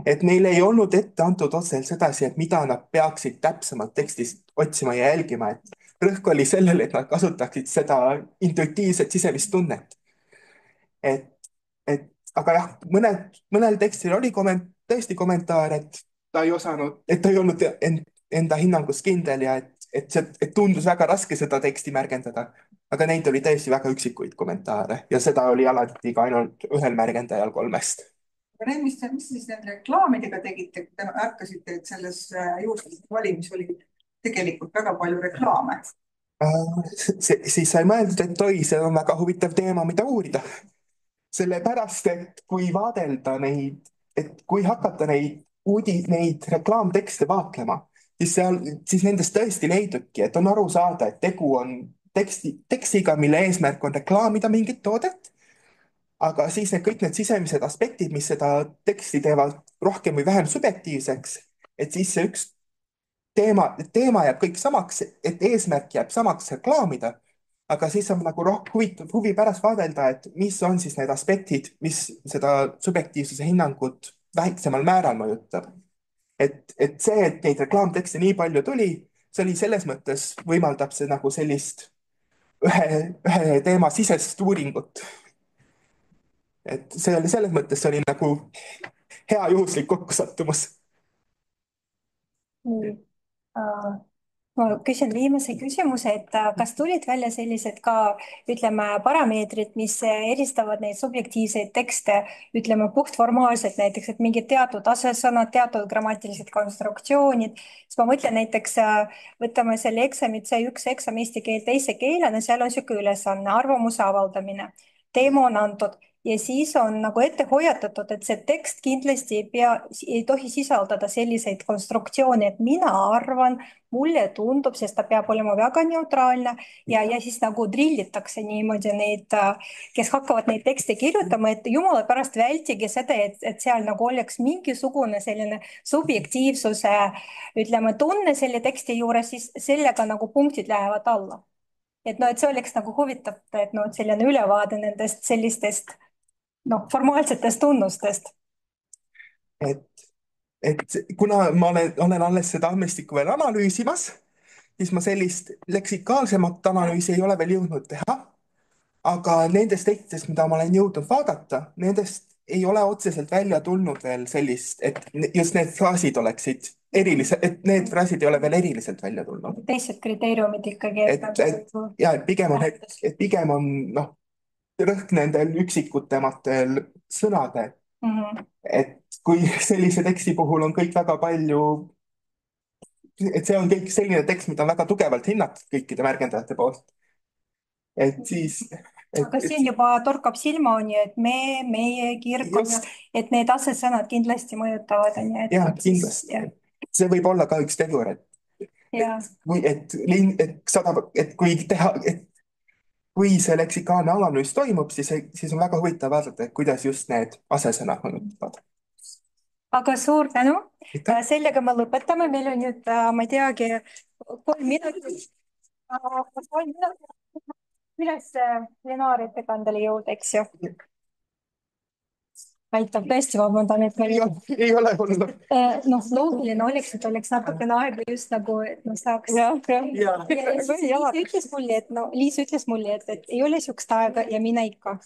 Et neile ei olnud ette antud otseselt sedasi, et mida nad peaksid täpsemalt tekstist otsima ja jälgima. Et rõhk oli sellele, et nad kasutaksid seda intuitiivset sisemist tunnet. Aga jah, mõnel tekstil oli tõesti kommentaar, et ta ei olnud enda hinnangus kindel ja et et tundus väga raske seda teksti märgendada, aga neid oli tõesti väga üksikuid kommentaare ja seda oli alati ka ainult ühel märgendajal 3-st. aga need, mis te siis nende reklaamidega tegite, kui te ärkasite, et selles juhuslikult valimis oli tegelikult väga palju reklaame? Siis sai mõeldud, et oi, see on väga huvitav teema, mida uurida. Sellepärast, et kui vaadelda neid, et kui hakata neid reklaamtekste vaatlema, siis nendest tõesti leidubki, et on aru saada, et tegu on tekstiga, mille eesmärk on reklaamida mingit toodet, aga siis kõik need sisemised aspektid, mis seda teksti teevad rohkem või vähem subjektiivseks, et siis see üks teema jääb kõik samaks, et eesmärk jääb samaks reklaamida, aga siis on nagu huvi pärast vaadelda, et mis on siis need aspektid, mis seda subjektiivsuse hinnangut väiksemal määral mõjutab. Et see, et neid reklaamtekste nii palju tuli, see oli selles mõttes, võimaldab see nagu sellist ühe teema sisest uuringut. Et see oli selles mõttes, see oli nagu hea juhuslik kokkusattumus. Ma küsin viimase küsimuse, et kas tulid välja sellised ka, ütleme, parameetrid, mis eristavad neid subjektiivseid tekste, ütleme, puhtformaalselt näiteks, et mingid teatud asesõnad, teatud grammatilised konstruktsioonid, siis ma mõtlen näiteks, võtame selle eksami C1 eksam eesti keel teise keelena, seal on niisugune ülesanne, arvamuse avaldamine, teema on antud ja siis on nagu ette hoiatatud, et see tekst kindlasti ei tohi sisaldada selliseid konstruktsioone, et mina arvan, mulle tundub, sest ta peab olema väga neutraalne ja siis nagu drillitakse niimoodi neid, kes hakkavad neid tekste kirjutama, et jumala pärast vältige seda, et seal nagu oleks mingisugune selline subjektiivsuse, ütleme, tunne selle teksti juures, siis sellega nagu punktid lähevad alla. Et no, et see oleks nagu huvitav, et no, selline ülevaade nendest sellistest formaalsetest tunnustest. Et kuna ma olen alles seda andmestikku veel analüüsimas, siis ma sellist leksikaalsemat analüüsi ei ole veel jõudnud teha, aga nendest tekstidest, mida ma olen jõudnud vaadata, nendest ei ole otseselt välja tulnud veel sellist, et just need fraasid oleksid erilised, et need fraasid ei ole veel eriliselt välja tulnud. Teised kriteeriumid ikkagi. Pigem on rõhk nendel üksikutematel sõnadel. Et kui sellise teksti puhul on kõik väga palju, et see on kõik selline tekst, mida on väga tugevalt hinnatud kõikide märgendajate poolt. Et siis... Aga siin juba torkab silma on ju, et meie kirkon, et need asesõnad kindlasti mõjutavad. Jah, kindlasti. See võib olla ka üks tegur, et kui see leksikaalne analüüs toimub, siis on väga huvitav vaadata, kuidas just need asesõnad mõjutavad. Aga suur tänu. Sellega me lõpetame. Meil on nüüd, ma ei teagi, 3 minutit. Üles plenaarettekandele jõuda, eks ju? Aitab, tõesti vabandan, et meil ei ole olnud. Loogiline oleks, et oleks natukene aega just nagu, et ma saaks. Liis ütles mulle, et ei ole sihukest aega ja mina ikka.